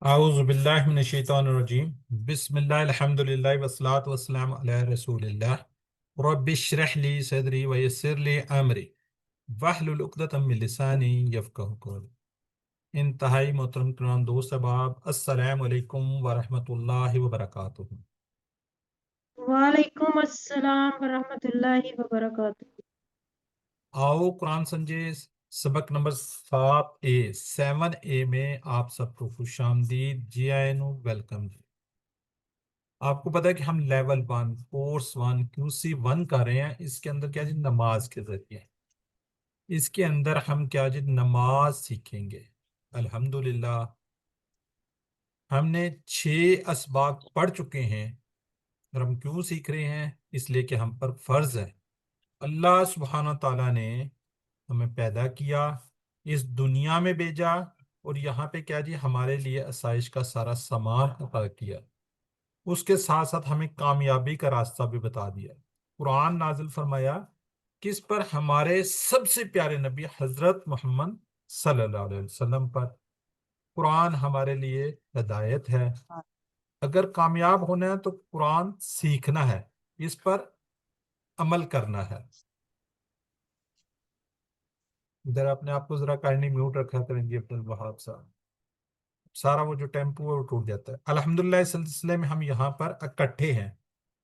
اعوذ باللہ من الشیطان الرجیم بسم اللہ الحمدللہ والصلاۃ والسلام علی رسول اللہ رب اشرح لی صدری ویسر لی امری واحلل عقدۃ من لسانی یفقہوا قولی۔ انتہائی محترم کرام دوست احباب، السلام علیکم ورحمۃ اللہ وبرکاتہ۔ وعلیکم السلام ورحمۃ اللہ وبرکاتہ۔ آؤ قرآن سمجھے سبق نمبر 7A میں آپ سب کو خوش آمدید، جی آئے نو ویلکم جی۔ آپ کو پتا ہے کہ ہم لیول 1 کورس 1 QC 1 کر رہے ہیں۔ اس کے اندر کیا جی نماز کے ذریعے اس کے اندر ہم کیا جی نماز سیکھیں گے۔ الحمدللہ ہم نے 6 اسباق پڑھ چکے ہیں، اور ہم کیوں سیکھ رہے ہیں؟ اس لیے کہ ہم پر فرض ہے۔ اللہ سبحانہ تعالیٰ نے ہمیں پیدا کیا، اس دنیا میں بھیجا، اور یہاں پہ کیا جی ہمارے لیے آسائش کا سارا سامان عطا کیا۔ اس کے ساتھ ساتھ ہمیں کامیابی کا راستہ بھی بتا دیا۔ قرآن نازل فرمایا کس پر؟ ہمارے سب سے پیارے نبی حضرت محمد صلی اللہ علیہ وسلم پر۔ قرآن ہمارے لیے ہدایت ہے۔ اگر کامیاب ہونا ہے تو قرآن سیکھنا ہے، اس پر عمل کرنا ہے۔ ادھر اپنے آپ کو ذرا کائنڈلی میوٹ رکھا کریں گے عبد الوہاب صاحب، سارا وہ جو ٹیمپو ہے وہ ٹوٹ جاتا ہے۔ الحمدللہ اس سلسلے میں ہم یہاں پر اکٹھے ہیں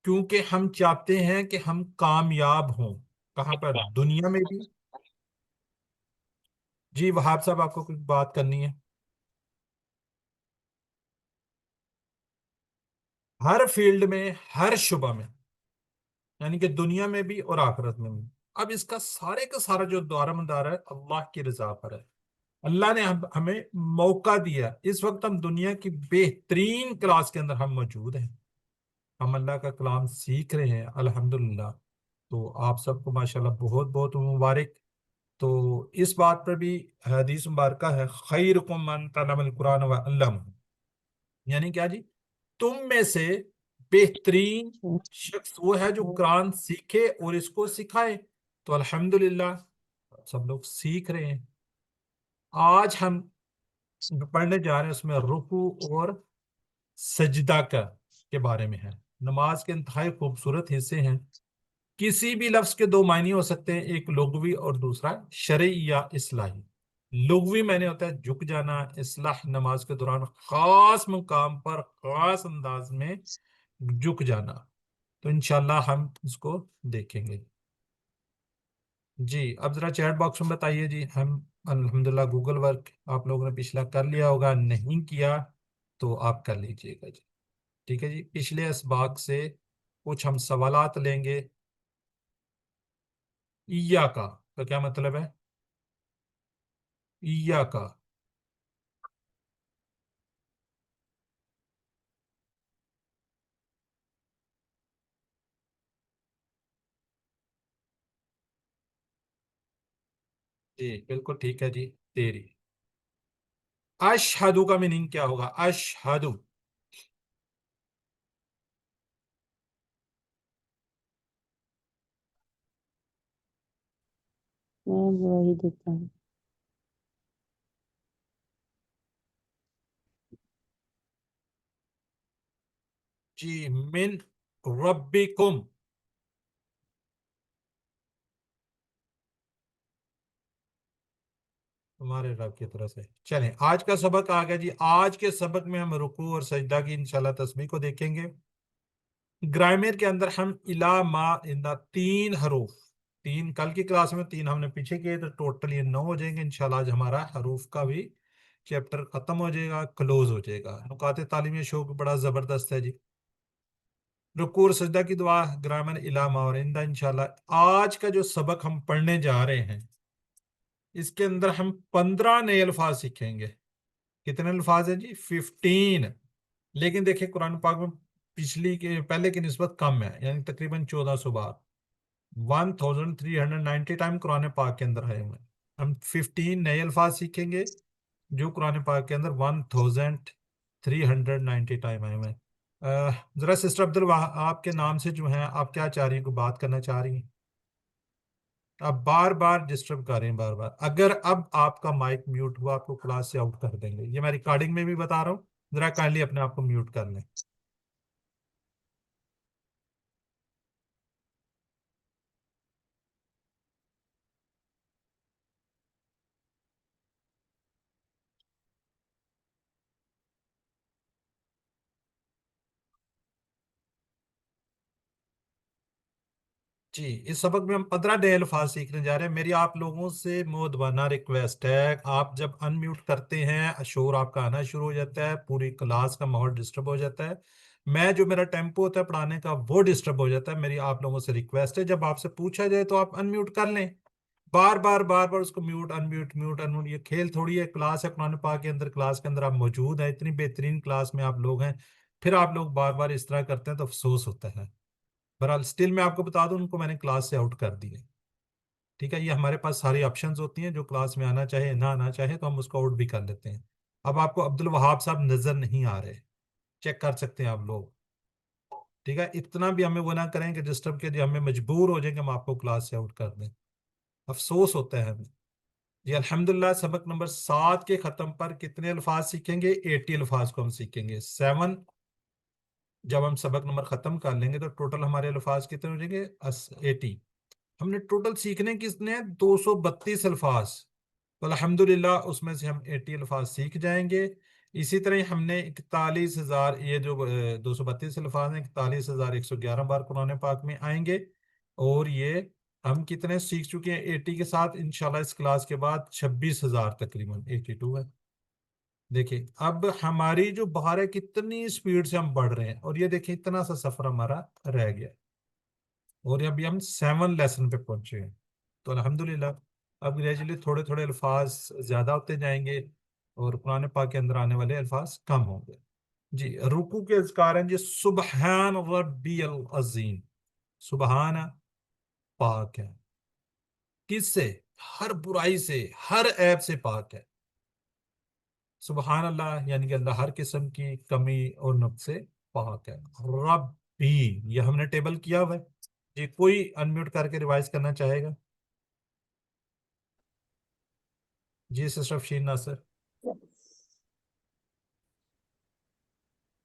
کیونکہ ہم چاہتے ہیں کہ ہم کامیاب ہوں۔ کہاں پر؟ دنیا میں بھی۔ جی وہاب صاحب، آپ کو کچھ بات کرنی ہے؟ ہر فیلڈ میں، ہر شعبہ میں، یعنی کہ دنیا میں بھی اور آخرت میں بھی۔ اب اس کا سارے کا سارا جو دائرہ مدار ہے اللہ کی رضا پر ہے۔ اللہ نے ہمیں موقع دیا، اس وقت ہم دنیا کی بہترین کلاس کے اندر ہم موجود ہیں، ہم اللہ کا کلام سیکھ رہے ہیں الحمدللہ۔ تو آپ سب کو ماشاءاللہ بہت بہت مبارک۔ تو اس بات پر بھی حدیث مبارکہ ہے، خیرکم من تعلم القرآن وعلمہ، یعنی کیا جی تم میں سے بہترین شخص وہ ہے جو قرآن سیکھے اور اس کو سکھائے۔ تو الحمدللہ سب لوگ سیکھ رہے ہیں۔ آج ہم جو پڑھنے جا رہے ہیں اس میں رکوع اور سجدہ کے بارے میں ہے۔ نماز کے انتہائی خوبصورت حصے ہیں۔ کسی بھی لفظ کے 2 معنی ہو سکتے ہیں، ایک لغوی اور دوسرا شرعی یا اصلاحی۔ لغوی معنی ہوتا ہے جھک جانا، اصلاح نماز کے دوران خاص مقام پر خاص انداز میں جھک جانا۔ تو انشاءاللہ ہم اس کو دیکھیں گے۔ جی اب ذرا چیٹ باکس میں بتائیے جی۔ ہم الحمدللہ گوگل ورک آپ لوگوں نے پچھلا کر لیا ہوگا، نہیں کیا تو آپ کر لیجئے گا جی۔ ٹھیک ہے جی، پچھلے اسباق سے کچھ ہم سوالات لیں گے۔ ایاکا کا کیا مطلب ہے؟ ایاکا جی بالکل ٹھیک ہے جی، تیری۔ اشہدو کا میننگ کیا ہوگا؟ اشہدو میں گواہی دیتا ہوں۔ جی، من ربکم، تمہارے رب کی طرف سے۔ چلیں آج کا سبق آ گیا جی۔ آج کے سبق میں ہم رکوع اور سجدہ کی انشاءاللہ تسبیح کو دیکھیں گے۔ گرامر کے اندر ہم الا ما اندا 3 حروف، 3 کل کی کلاس میں 3 ہم نے پیچھے کیے، تو ٹوٹل یہ 9 ہو جائیں گے انشاءاللہ۔ آج ہمارا حروف کا بھی چیپٹر ختم ہو جائے گا، کلوز ہو جائے گا۔ نکات تعلیمی شوق بڑا زبردست ہے جی۔ رکوع اور سجدہ کی دعا، گرامر الا ما اور اندا انشاءاللہ۔ آج کا جو سبق ہم پڑھنے جا رہے ہیں اس کے اندر ہم 15 نئے الفاظ سیکھیں گے۔ کتنے الفاظ ہیں جی؟ 15۔ لیکن دیکھیں قرآن پاک میں پچھلی کے پہلے کی نسبت کم ہے، یعنی تقریباً 1400 بار، 1390 ٹائم قرآن پاک کے اندر آئے ہوئے ہیں۔ ہم 15 نئے الفاظ سیکھیں گے جو قرآن پاک کے اندر 1390 ٹائم آئے ہوئے ہیں۔ ذرا سسٹر عبد آپ کے نام سے جو ہیں، آپ کیا چاہ رہی ہیں؟ کوئی بات کرنا چاہ رہی ہیں؟ آپ بار بار ڈسٹرب کر رہے ہیں، بار بار۔ اگر اب آپ کا مائک میوٹ ہوا آپ کو کلاس سے آؤٹ کر دیں گے، یہ میں ریکارڈنگ میں بھی بتا رہا ہوں، ذرا کائنڈلی اپنے آپ کو میوٹ کر لیں. جی اس سبق میں ہم 15 نئے الفاظ سیکھنے جا رہے ہیں. میری آپ لوگوں سے مودبانہ ریکویسٹ ہے، آپ جب ان میوٹ کرتے ہیں شور آپ کا آنا شروع ہو جاتا ہے، پوری کلاس کا ماحول ڈسٹرب ہو جاتا ہے، میں جو میرا ٹیمپو ہوتا ہے پڑھانے کا وہ ڈسٹرب ہو جاتا ہے. میری آپ لوگوں سے ریکویسٹ ہے جب آپ سے پوچھا جائے تو آپ ان میوٹ کر لیں. بار بار بار بار اس کو میوٹ ان میوٹ میوٹ ان میوٹ، یہ کھیل تھوڑی ہے. کلاس ہے قرآن پاک کے اندر، کلاس کے اندر آپ موجود ہیں، اتنی بہترین کلاس میں آپ لوگ ہیں، پھر آپ لوگ بار بار اس طرح کرتے ہیں تو افسوس ہوتا ہے. بہرحال اسٹل میں آپ کو بتا دوں ان کو میں نے کلاس سے آؤٹ کر دیا. ٹھیک ہے، یہ ہمارے پاس ساری آپشنز ہوتی ہیں، جو کلاس میں آنا چاہے نہ آنا چاہے تو ہم اس کو آؤٹ بھی کر لیتے ہیں. اب آپ کو عبد الوہاب صاحب نظر نہیں آ رہے، چیک کر سکتے ہیں آپ لوگ. ٹھیک ہے، اتنا بھی ہمیں وہ نہ کریں کہ ڈسٹرب کے لیے ہمیں مجبور ہو جائیں کہ ہم آپ کو کلاس سے آؤٹ کر دیں. افسوس ہوتا ہے ہمیں. جی الحمدللہ سبق نمبر 7 کے ختم پر کتنے الفاظ سیکھیں گے؟ 80 الفاظ کو ہم سیکھیں گے. 7 جب ہم سبق نمبر ختم کر لیں گے تو ٹوٹل ہمارے الفاظ کتنے ہو جائیں گے؟ 80. ہم نے ٹوٹل سیکھنے کتنے ہیں؟ 232 الفاظ. تو الحمدللہ اس میں سے ہم 80 الفاظ سیکھ جائیں گے. اسی طرح ہم نے 41,000، یہ جو 232 الفاظ ہیں 41,111 بار قرآن پاک میں آئیں گے. اور یہ ہم کتنے سیکھ چکے ہیں 80 کے ساتھ؟ انشاءاللہ اس کلاس کے بعد 26,000 تقریباً 82 ہے. دیکھیں اب ہماری جو بہار ہے کتنی سپیڈ سے ہم بڑھ رہے ہیں، اور یہ دیکھیں اتنا سا سفر ہمارا رہ گیا، اور ابھی ہم 7 لیسن پہ پہنچے ہیں. تو الحمدللہ اب گریجولی تھوڑے تھوڑے الفاظ زیادہ ہوتے جائیں گے اور قرآن پاک کے اندر آنے والے الفاظ کم ہوں گے. جی رکوع کے اذکار ہیں جی. سبحان ربی العظیم، سبحان پاک ہے کس سے؟ ہر برائی سے، ہر عیب سے پاک ہے. سبحان اللہ یعنی کہ اللہ ہر قسم کی کمی اور نقص سے پاک ہے. رب بھی، یہ ہم نے ٹیبل کیا ہوا ہے. جی کوئی انمیوٹ کر کے ریوائز کرنا چاہے گا؟ جی سسٹر افشین ناصر.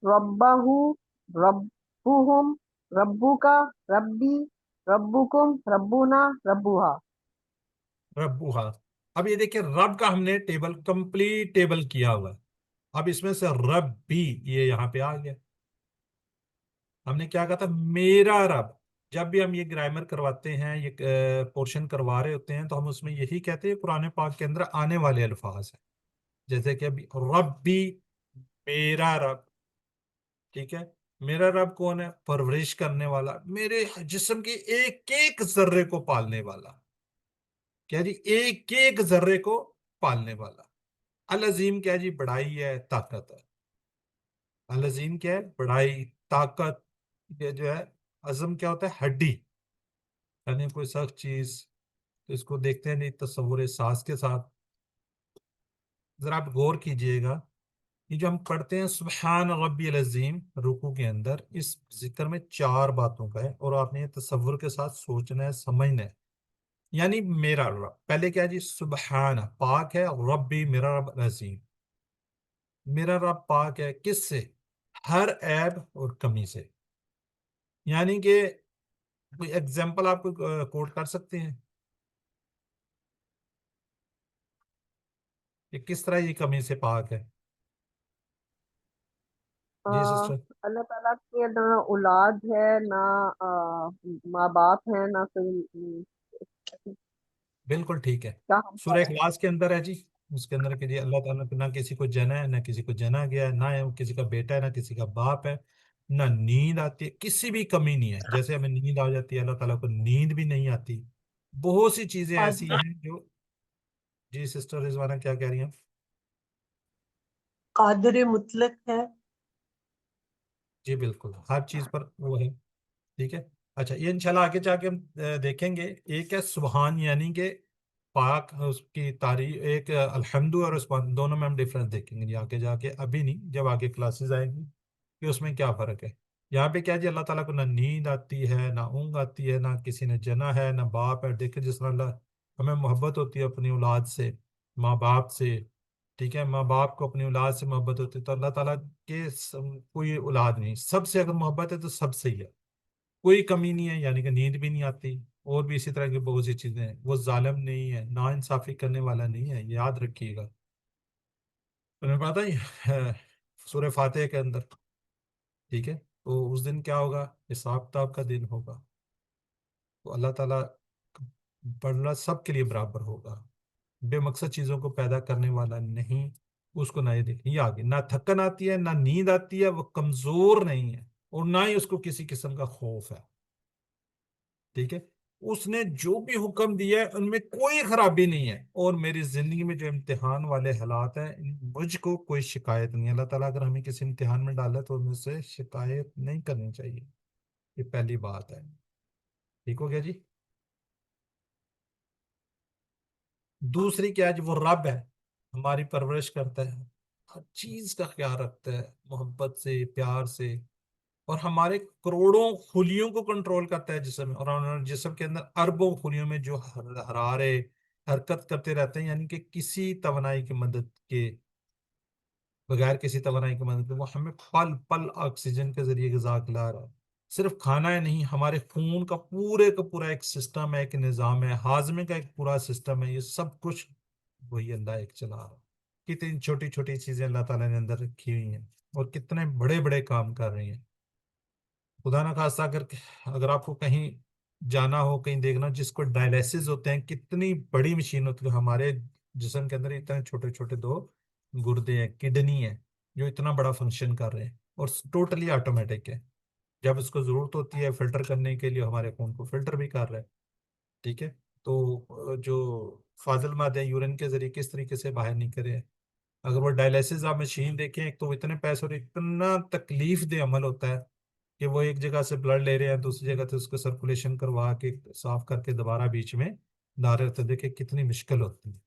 ربہو، ربہم، ربکا، ربی، ربکم، ربنا، ربوہا. ربوہا. اب یہ دیکھیں رب کا ہم نے ٹیبل کمپلیٹ ٹیبل کیا ہوا ہے. اب اس میں سے رب بھی یہ یہاں پہ آ گیا. ہم نے کیا کہا تھا؟ میرا رب. جب بھی ہم یہ گرامر کرواتے ہیں، یہ پورشن کروا رہے ہوتے ہیں تو ہم اس میں یہی کہتے ہیں قرآن پاک کے اندر آنے والے الفاظ ہیں. جیسے کہ ابھی رب بھی، میرا رب. ٹھیک ہے، میرا رب کون ہے؟ پرورش کرنے والا، میرے جسم کے ایک ایک ذرے کو پالنے والا. کیا جی؟ ایک ایک ذرے کو پالنے والا. العظیم کیا جی؟ بڑائی ہے، طاقت ہے. العظیم کیا ہے؟ بڑائی، طاقت. یہ جو ہے عظم کیا ہوتا ہے؟ ہڈی. یعنی کوئی سخت چیز تو اس کو دیکھتے ہیں نہیں تصور ساز کے ساتھ. ذرا آپ غور کیجئے گا، یہ جو ہم پڑھتے ہیں سبحان ربی العظیم رکوع کے اندر، اس ذکر میں 4 باتوں کا ہے، اور آپ نے یہ تصور کے ساتھ سوچنا ہے، سمجھنا ہے. یعنی میرا رب پہلے کیا جی؟ سبحان پاک ہے، ربی میرا رب العظیم. میرا رب پاک ہے کس سے؟ ہر عیب اور کمی سے. یعنی کہ کوئی ایگزامپل آپ کو کوٹ کر سکتے ہیں کہ کس طرح یہ کمی سے پاک ہے؟ جی سسٹر. اللہ تعالیٰ کے نہ اولاد ہے، نہ ماں باپ ہے، نہ کوئی. بالکل ٹھیک ہے. کیا ہم سورہ اخلاص کے اندر ہے جی، اس کے اندر کہ جی اللہ تعالیٰ کو نہ کسی کو جنا ہے، نہ کسی کو جنا گیا ہے، نہ کسی کا بیٹا ہے، نہ کسی کا باپ ہے، نہ نیند آتی ہے، کسی بھی کمی نہیں ہے. جیسے ہمیں نیند آ جاتی ہے، اللہ تعالیٰ کو نیند بھی نہیں آتی. بہت سی چیزیں ایسی ہیں جو. جی سسٹر رضوانہ کیا کہہ رہی ہیں؟ قادر مطلق ہے. جی بالکل ہر چیز پر وہ ہے. ٹھیک ہے. اچھا یہ انشاءاللہ آگے جا کے ہم دیکھیں گے. ایک ہے سبحان یعنی کہ پاک، اس کی تعریف. ایک الحمد اور سبحان، دونوں میں ہم ڈفرنس دیکھیں گے آگے جا کے، ابھی نہیں، جب آگے کلاسز آئیں گی کہ اس میں کیا فرق ہے. یہاں پہ کیا جی؟ اللہ تعالیٰ کو نہ نیند آتی ہے، نہ اونگ آتی ہے، نہ کسی نے جنا ہے، نہ باپ ہے. دیکھیں جس طرح اللہ ہمیں محبت ہوتی ہے اپنی اولاد سے، ماں باپ سے. ٹھیک ہے، ماں باپ کو اپنی اولاد سے محبت ہوتی ہے تو اللہ تعالیٰ کے کوئی اولاد نہیں، سب سے اگر محبت ہے تو سب سے ہی ہے، کوئی کمی نہیں ہے، یعنی کہ نیند بھی نہیں آتی، اور بھی اسی طرح کی بہت سی چیزیں ہیں، وہ ظالم نہیں ہے، نا انصافی کرنے والا نہیں ہے، یاد رکھیے گا۔ تمہیں پتا ہی سورہ فاتحہ کے اندر، ٹھیک ہے، تو اس دن کیا ہوگا، حساب کتاب کا دن ہوگا، تو اللہ تعالیٰ بڑھنا سب کے لیے برابر ہوگا، بے مقصد چیزوں کو پیدا کرنے والا نہیں، اس کو نہ یہ دیکھیں، یہ آگے نہ تھکن آتی ہے نہ نیند آتی ہے، وہ کمزور نہیں ہے، اور نہ ہی اس کو کسی قسم کا خوف ہے، ٹھیک ہے، اس نے جو بھی حکم دیا ہے ان میں کوئی خرابی نہیں ہے، اور میری زندگی میں جو امتحان والے حالات ہیں مجھ کو کوئی شکایت نہیں ہے۔ اللہ تعالیٰ اگر ہمیں کسی امتحان میں ڈالا تو مجھ سے شکایت نہیں کرنی چاہیے، یہ پہلی بات ہے، ٹھیک ہو گیا جی۔ دوسری کیا ہے جی، وہ رب ہے، ہماری پرورش کرتا ہے، ہر چیز کا خیال رکھتا ہے، محبت سے، پیار سے، اور ہمارے کروڑوں خلیوں کو کنٹرول کرتا ہے جسم میں، اور جسم کے اندر اربوں خلیوں میں جو حرارے حرکت کرتے رہتے ہیں، یعنی کہ کسی توانائی کی مدد کے بغیر، کسی توانائی کی مدد کے وہ ہمیں پل پل آکسیجن کے ذریعے غذا کھلا رہا ہے۔ صرف کھانا ہے نہیں، ہمارے خون کا پورے کا پورا ایک سسٹم ہے، ایک نظام ہے، ہاضمے کا ایک پورا سسٹم ہے، یہ سب کچھ وہی اللہ ایک چلا رہا ہے۔ کتنی چھوٹی چھوٹی چیزیں اللہ تعالیٰ نے اندر رکھی ہوئی ہیں، اور کتنے بڑے بڑے کام کر رہی ہیں۔ خدا نہ خواستہ اگر آپ کو کہیں جانا ہو، کہیں دیکھنا، جس کو ڈائلیسس ہوتے ہیں، کتنی بڑی مشین ہوتی ہے، ہمارے جسم کے اندر اتنے چھوٹے چھوٹے دو گردے ہیں، کڈنی ہے، جو اتنا بڑا فنکشن کر رہے ہیں، اور ٹوٹلی آٹومیٹک ہے، جب اس کو ضرورت ہوتی ہے فلٹر کرنے کے لیے ہمارے خون کو فلٹر بھی کر رہا ہے، ٹھیک ہے، تو جو فاضل مادے یورین کے ذریعے کس طریقے سے باہر نکلے ہیں، اگر وہ ڈائلیسس آپ مشین دیکھیں، ایک تو اتنے پیسے اور اتنا تکلیف دہ عمل ہوتا ہے کہ وہ ایک جگہ سے بلڈ لے رہے ہیں، دوسری جگہ سے اس کو سرکولیشن کروا کے صاف کر کے دوبارہ بیچ میں لا رہے ہوتے ہیں، دیکھیں کتنی مشکل ہوتی ہے،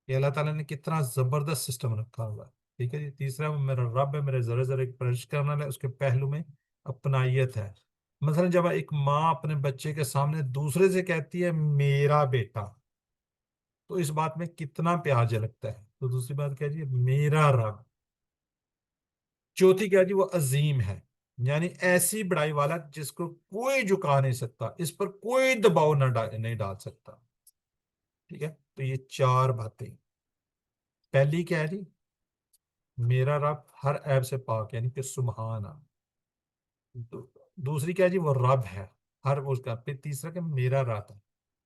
یہ اللہ تعالیٰ نے کتنا زبردست سسٹم رکھا ہوا ہے، ٹھیک ہے جی۔ تیسرا، وہ میرا رب ہے، میرے ذرے ذرے پرورش کرنے والا ہے، اس کے پہلو میں اپنائیت ہے۔ مثلا جب ایک ماں اپنے بچے کے سامنے دوسرے سے کہتی ہے میرا بیٹا، تو اس بات میں کتنا پیار جھلکتا ہے۔ تو دوسری بات کیا جی، میرا رب۔ چوتھی کیا جی، وہ عظیم ہے، یعنی ایسی بڑائی والا جس کو کوئی جھکا نہیں سکتا، اس پر کوئی دباؤ نہیں ڈال سکتا، ٹھیک ہے۔ تو یہ چار باتیں، پہلی کیا ہے جی، میرا رب ہر عیب سے پاک، یعنی کہ سبحان۔ دوسری کیا ہے جی، وہ رب ہے ہر اس کا، پھر تیسرا کہ میرا رب ہے،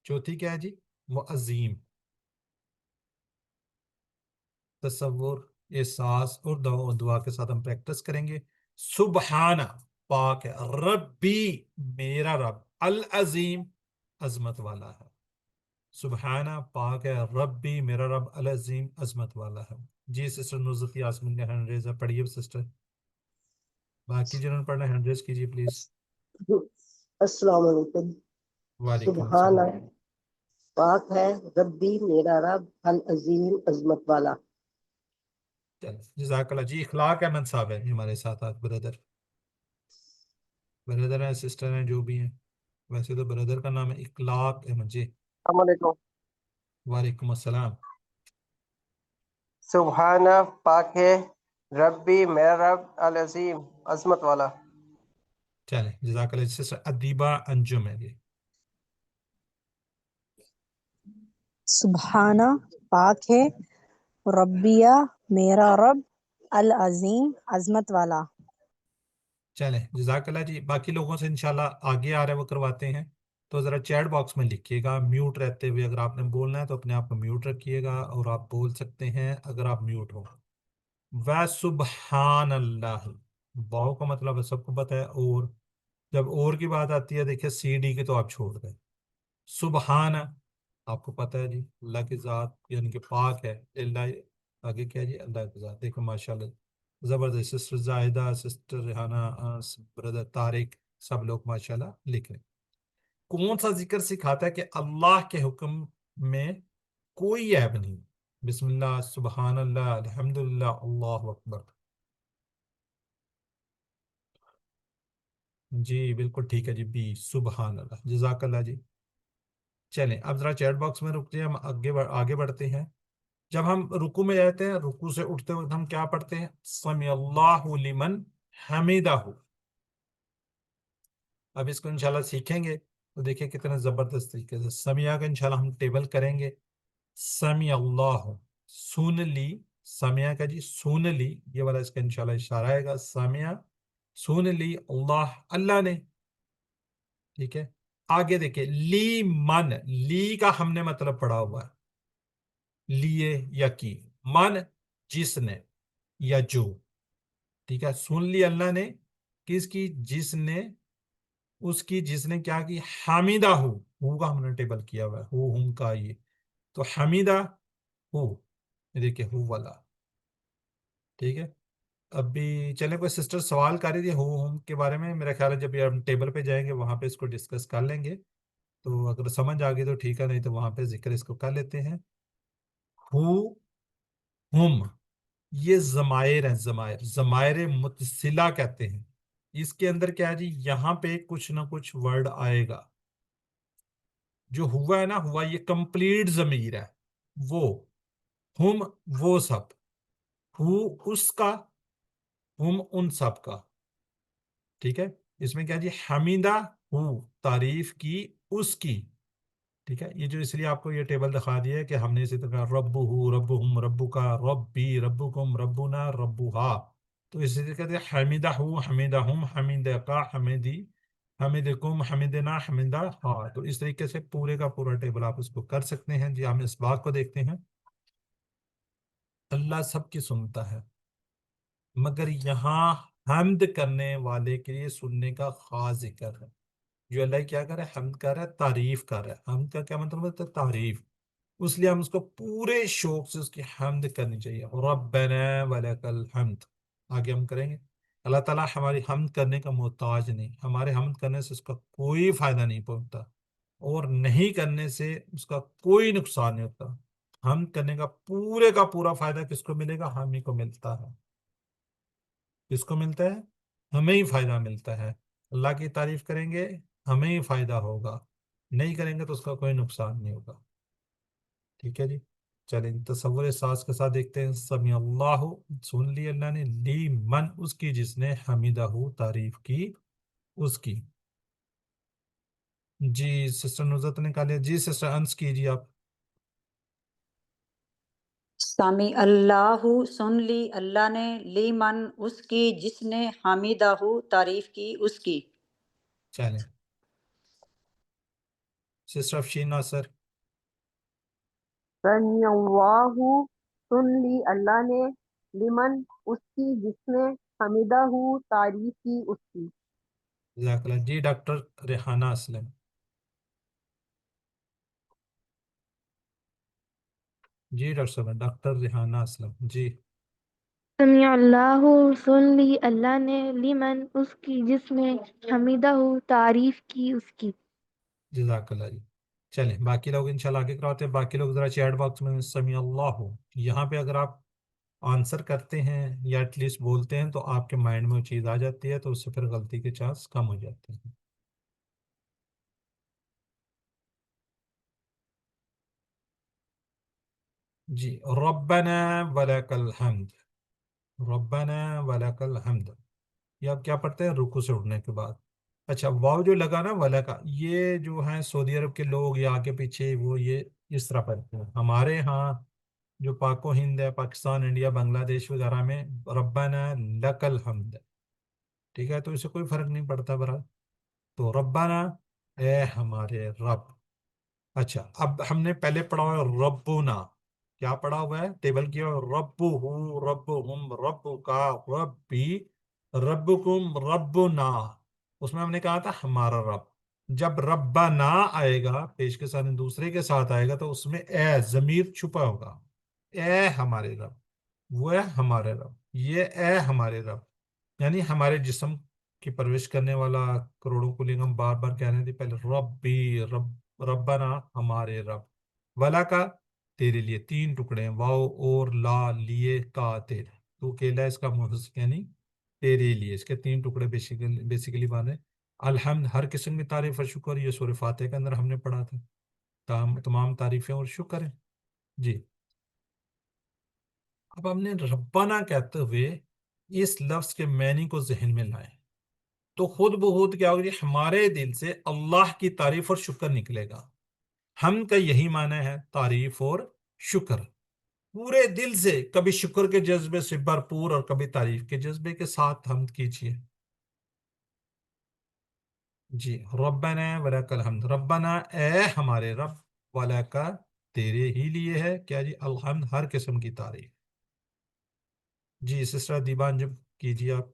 چوتھی کیا ہے جی، وہ عظیم، تصور، احساس، اور دعا کے ساتھ ہم پریکٹس کریں گے۔ سبحانہ، پاک ہے، ربی، میرا رب، العظیم، عظمت والا ہے، سبحانہ پاک ہے، ربی میرا رب، العظیم عظمت والا ہے۔ جی سسٹر نصرت یاسمین نے ہینڈ ریز ہے، پڑھیے سسٹر، باقی جنہوں نے پڑھنا ہینڈ ریز کیجیے پلیز۔ السلام علیکم۔ وعلیکم سبحان السلام۔ پاک ہے ربی میرا رب العظیم عظمت والا۔ جزاک اللہ جی۔ اخلاق احمد صاحب ہے ہمارے ساتھ، آج بردر ہیں، سسٹر ہیں، جو بھی ہیں، ویسے تو بردر کا نام ہے اخلاق احمد جی۔ السلام علیکم۔ وعلیکم السلام۔ سبحانہ پاک ہے ربی میرا رب العظیم عظمت والا۔ چلیں جزاک اللہ۔ سسٹر ادیبہ انجم ہے یہ۔ سبحانہ پاک ہے ربیہ میرا رب العظیم عظمت والا۔ چلیں جزاک اللہ جی۔ باقی لوگوں سے انشاءاللہ آگے آ رہا ہے وہ کرواتے ہیں، تو ذرا چیٹ باکس میں لکھیے گا میوٹ رہتے ہوئے، اگر آپ نے بولنا ہے تو اپنے آپ کو میوٹ رکھیے گا، اور آپ بول سکتے ہیں اگر آپ میوٹ ہو۔ وَسُبْحَانَ اللَّهِ، واو کا مطلب ہے سب کو پتہ ہے، اور جب اور کی بات آتی ہے دیکھیں سی ڈی کی تو آپ چھوڑ دیں۔ سبحان، آپ کو پتہ ہے جی اللہ کی ذات یعنی کہ پاک ہے، اللہ آگے کیا جی، اللہ کی ذات۔ دیکھو ماشاءاللہ زبردست، sister Zahida, sister Rehana, brother Tariq, سب لوگ ماشاءاللہ لکھ رہے ہیں۔ کون سا ذکر سکھاتا ہے کہ اللہ کے حکم میں کوئی عیب نہیں؟ بسم اللہ، سبحان اللہ، الحمدللہ، اللہ اکبر۔ جی بالکل ٹھیک ہے جی، بی سبحان اللہ، جزاک اللہ جی۔ چلیں اب ذرا چیٹ باکس میں رکتے ہیں، ہم آگے بڑھتے ہیں۔ جب ہم رکوع میں جاتے ہیں، رکوع سے اٹھتے وقت ہم کیا پڑھتے ہیں؟ سمی اللہ لمن حمیدہ. اب اس کو انشاءاللہ سیکھیں گے تو دیکھیں کتنے زبردست طریقے سے سمیع کا انشاءاللہ ہم ٹیبل کریں گے. سمی اللہ، سن لی، سمیع کا جی سن لی، یہ والا اس کا انشاءاللہ اشارہ آئے گا. سمیع سن لی اللہ، اللہ نے. ٹھیک ہے، آگے دیکھیں لی من، لی کا ہم نے مطلب پڑھا ہوا ہے، لیے یا کی، من جس نے یا جو. ٹھیک ہے، سن لی اللہ نے کس کی؟ جس نے، اس کی جس نے کیا کی؟ حمیدہ ہو کا ہم نے ٹیبل کیا ہوا ہے، ہو ہم کا یہ تو حمیدہ ہو، یہ دیکھیں ہو والا. ٹھیک ہے، ابھی چلیں کوئی سسٹر سوال کر رہی تھی ہو ہم کے بارے میں، میرا خیال ہے جب ہم ٹیبل پہ جائیں گے وہاں پہ اس کو ڈسکس کر لیں گے، تو اگر سمجھ آ گئی تو ٹھیک ہے، نہیں تو وہاں پہ ذکر اس کو کر لیتے ہیں. ہو ہم، یہ ضمائر ہیں، ضمائر، ضمائر متصلہ کہتے ہیں. اس کے اندر کیا ہے جی؟ یہاں پہ کچھ نہ کچھ ورڈ آئے گا. جو ہوا ہے نا، ہوا یہ کمپلیٹ ضمیر ہے. وہ، ہم وہ سب، ہو اس کا، ہم ان سب کا. ٹھیک ہے، اس میں کیا جی؟ حمیدہ ہو، تعریف کی اس کی. ٹھیک ہے، یہ جو اس لیے آپ کو یہ ٹیبل دکھا دیا ہے کہ ہم نے اسی طرح رب ہو، رب ہم، ربو کا، ربی، ربکم، ربنا، ربوہا. تو اسی طرح کہتے ہیں حمیدہ ہو، حمیدہ ہم، حمیدہ کا، حمیدی، حمیدکم، حمیدنا، حمیدہ ہاں. تو اس طریقے سے پورے کا پورا ٹیبل آپ اس کو کر سکتے ہیں. جی ہم اس بات کو دیکھتے ہیں، اللہ سب کی سنتا ہے، مگر یہاں حمد کرنے والے کے لیے سننے کا خاص ذکر ہے. جو اللہ کیا کر رہا ہے؟ حمد کر رہا ہے، تعریف کر رہا ہے. حمد کا کیا مطلب ہوتا ہے؟ تعریف. اس لیے ہم اس کو پورے شوق سے اس کی حمد کرنی چاہیے. ربنا ولک الحمد آگے ہم کریں گے. اللہ تعالیٰ ہماری حمد کرنے کا محتاج نہیں، ہمارے حمد کرنے سے اس کا کوئی فائدہ نہیں پہنچتا، اور نہیں کرنے سے اس کا کوئی نقصان نہیں ہوتا. حمد کرنے کا پورا فائدہ کس کو ملے گا؟ ہم ہی کو ملتا ہے. کس کو ملتا ہے؟ ہمیں ہی فائدہ ملتا ہے. اللہ کی تعریف کریں گے ہمیں ہی فائدہ ہوگا، نہیں کریں گے تو اس کا کوئی نقصان نہیں ہوگا. ٹھیک ہے جی، چلیں تصور احساس کے ساتھ دیکھتے ہیں. سمیع اللہ، سن لی اللہ نے، لی من اس کی جس نے، حمیدہ تعریف کی اس کی. جی سسٹر نزت نے کہا لیا. جی سسٹر انس کیجیے آپ. سمی اللہ، سن لی اللہ نے، لی من اس کی جس نے، حمیدہ تعریف کی اس کی. چلیں سسٹر افشین ناصر. سمیع اللہ، سن لی اللہ نے، لمن اس کی جس نے، حمیدہ تعریف کی اس کی. جزاک اللہ. جی ڈاکٹر ریحانہ اسلم. جی ڈاکٹر صاحب، ڈاکٹر ریحانہ اسلم. جی سمیع اللہ، سن لی اللہ نے، لمن اس کی جس نے، حمیدہ تعریف کی اس کی. جزاک اللہ جی. چلیں باقی لوگ انشاءاللہ آگے کراتے ہیں. باقی لوگ ذرا چیٹ باکس میں سمیع اللہ ہو یہاں پہ اگر آپ آنسر کرتے ہیں یا ایٹ لیسٹ بولتے ہیں تو آپ کے مائنڈ میں وہ چیز آ جاتی ہے، تو اس سے پھر غلطی کے چانس کم ہو جاتے ہیں. جی ربنا ولک الحمد، ربنا ولک الحمد، یہ آپ کیا پڑھتے ہیں؟ رکوع سے اٹھنے کے بعد. اچھا واو جو لگا نا ولکا، یہ جو ہیں سعودی عرب کے لوگ یا آگے پیچھے وہ یہ اس طرح پڑھتے ہیں. ہمارے ہاں جو پاک و ہند ہے، پاکستان، انڈیا، بنگلہ دیش وغیرہ میں ربنا لک الحمد. ٹھیک ہے، تو اسے کوئی فرق نہیں پڑتا برا. تو ربنا اے ہمارے رب. اچھا اب ہم نے پہلے پڑھا ہوا ہے ربنا، کیا پڑھا ہوا ہے؟ ٹیبل کیا ہوا ہے، رب ہوں، رب ہم، رب کا، ربی، ربکم، ربنا. اس میں ہم نے کہا تھا ہمارا رب. جب ربنا آئے گا پیش کے ساتھ دوسرے کے ساتھ آئے گا تو اس میں اے ضمیر چھپا ہوگا. اے ہمارے رب، وہ ہے ہمارے رب، یہ اے ہمارے رب، یعنی ہمارے جسم کی پرورش کرنے والا. کروڑوں کو ہم بار بار کہہ رہے تھے پہلے ربی، ربنا ہمارے رب، ولا کا تیرے لیے. تین ٹکڑے ہیں، واو اور لا، لیے، کا، تیرے. تو کیلا اس کا محسن یعنی تیرے لیے. اس کے تین ٹکڑے بیسیکلی باندھے. الحمد ہر قسم کی تعریف اور شکر، یہ سورہ فاتحہ کے اندر ہم نے پڑھا تھا. تمام تعریفیں اور شکر ہیں. جی اب ہم نے ربنا کہتے ہوئے اس لفظ کے معنی کو ذہن میں لائیں تو خود بخود کیا ہوگی، ہمارے دل سے اللہ کی تعریف اور شکر نکلے گا. حمد کا یہی معنی ہے، تعریف اور شکر. پورے دل سے کبھی شکر کے جذبے سے بھرپور اور کبھی تعریف کے جذبے کے ساتھ حمد کیجیے. جی، ربنا ولک الحمد. ربنا اے ہمارے رب، ولک تیرے ہی لیے ہے کیا جی، الحمد ہر قسم کی تعریف. جی سسٹر دیبان جب کیجیے آپ.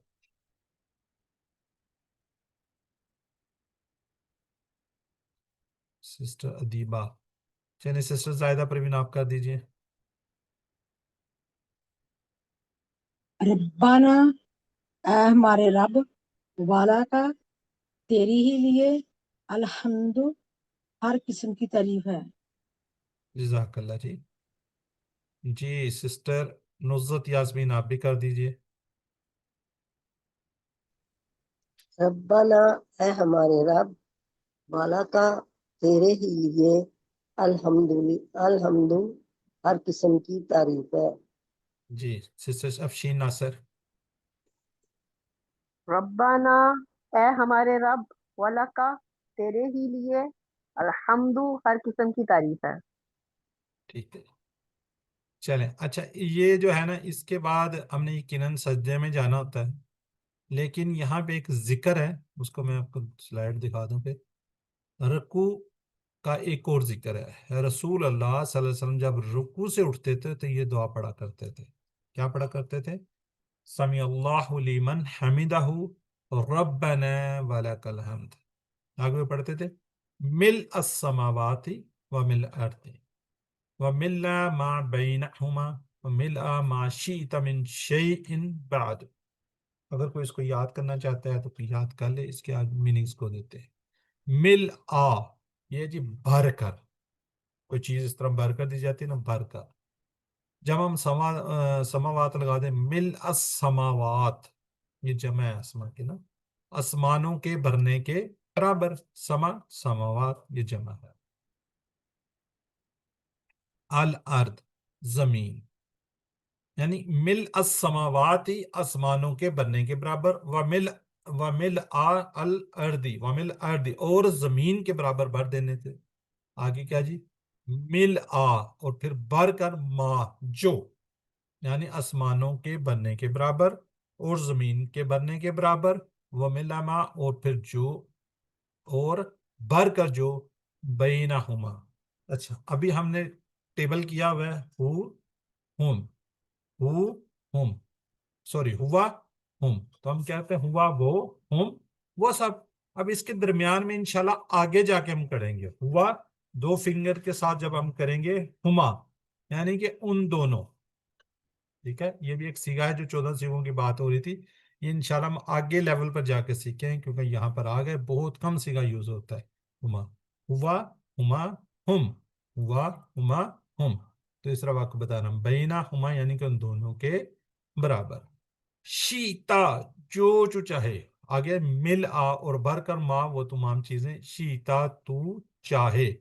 سسٹر ادیبہ، چلیے سسٹر زائدہ پروین آپ کر دیجیے. ربنا اے ہمارے رب، والا کا تیری ہی لیے الحمد ہر قسم کی تعریف ہے. جزاک اللہ جی. جی سسٹر نصرت یاسمین آپ بھی کر دیجیے. ربنا اے ہمارے رب، والا کا تیرے ہی لیے الحمد ہر قسم کی تعریف ہے. جی سسٹر افشین ناصر. ربنا اے ہمارے رب، ولکا تیرے ہی لیے الحمد ہر قسم کی تعریف ہے. ٹھیک ہے چلیں. اچھا یہ جو ہے نا، اس کے بعد ہم نے یقیناً سجدے میں جانا ہوتا ہے، لیکن یہاں پہ ایک ذکر ہے، اس کو میں آپ کو سلائڈ دکھا دوں پہ. رکوع کا ایک اور ذکر ہے. رسول اللہ صلی اللہ علیہ وسلم جب رکوع سے اٹھتے تھے تو یہ دعا پڑھا کرتے تھے. کیا پڑھا کرتے تھے؟ سمی اللہ لمن حمدہ ربنا ولک الحمد. آگے پڑھتے تھے مل السماوات ومل الارض ومل ما بینہما ومل ما شئت من شیء بعد. اگر کوئی اس کو یاد کرنا چاہتا ہے تو کوئی یاد کر لے، اس کے آج میننگز کو دیتے ہیں. مل یہ جی بھر کر، کوئی چیز اس طرح بھر کر دی جاتی ہے نا، بھر کر. جب ہم سماوات لگا دیں، مل السماوات یہ جمع ہے اسما کے نا، آسمانوں کے بھرنے کے برابر. سماوات یہ جمع ہے. الارض زمین، یعنی مل السماوات آسمانوں کے بھرنے کے برابر، ومل الارض اور زمین کے برابر بھر دینے تھے. آگے کیا جی، مل اور پھر بھر کر ما جو، یعنی آسمانوں کے بھرنے کے برابر اور زمین کے بھرنے کے برابر، ومل ما اور پھر جو اور بھر کر جو بینہما. اچھا ابھی ہم نے ٹیبل کیا ہوا ہے ہوا ہم، تو ہم کہتے ہیں ہوا وہ ہم وہ سب. اب اس کے درمیان میں انشاءاللہ آگے جا کے ہم کریں گے ہوا دو فنگر کے ساتھ جب ہم کریں گے ہما، یعنی کہ ان دونوں. ٹھیک ہے، یہ بھی ایک سیگا ہے جو 14 سیگوں کی بات ہو رہی تھی. یہ انشاءاللہ ہم آگے لیول پر جا کے سیکھیں، کیونکہ یہاں پر آگے بہت کم سیگا یوز ہوتا ہے. ہما ہوا ہما ہم، ہوا ہما ہم. تو اس طرح واقع بتا رہا ہوں بینا ہما یعنی کہ ان دونوں کے برابر. شیتا جو چاہے. آگے مل اور بھر کر ما وہ تمام چیزیں. شیتا تو چاہے.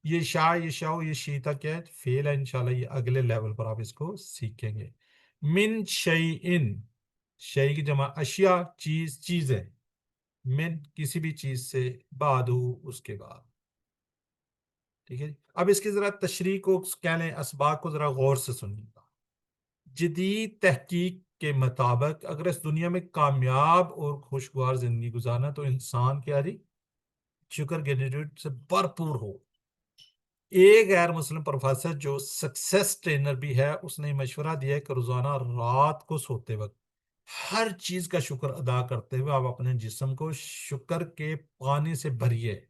یہ شاہ یہ شاہ یہ شیتا کیا ہے؟ فعل ہے. انشاءاللہ یہ اگلے لیول پر آپ اس کو سیکھیں گے. من شیئن، شیء کی جمع اشیاء چیزیں، من کسی بھی چیز سے، بعدو اس کے بعد. ٹھیک ہے. اب اس کی ذرا تشریح کو کہہ لیں، اسباق کو ذرا غور سے سنیے گا. جدید تحقیق کے مطابق اگر اس دنیا میں کامیاب اور خوشگوار زندگی گزارنا تو انسان کیا جی شکر گریجویٹ سے بھرپور ہو. ایک غیر مسلم پروفیسر جو سکسیس ٹرینر بھی ہے، اس نے مشورہ دیا ہے کہ روزانہ رات کو سوتے وقت ہر چیز کا شکر ادا کرتے ہوئے آپ اپنے جسم کو شکر کے پانی سے بھریے،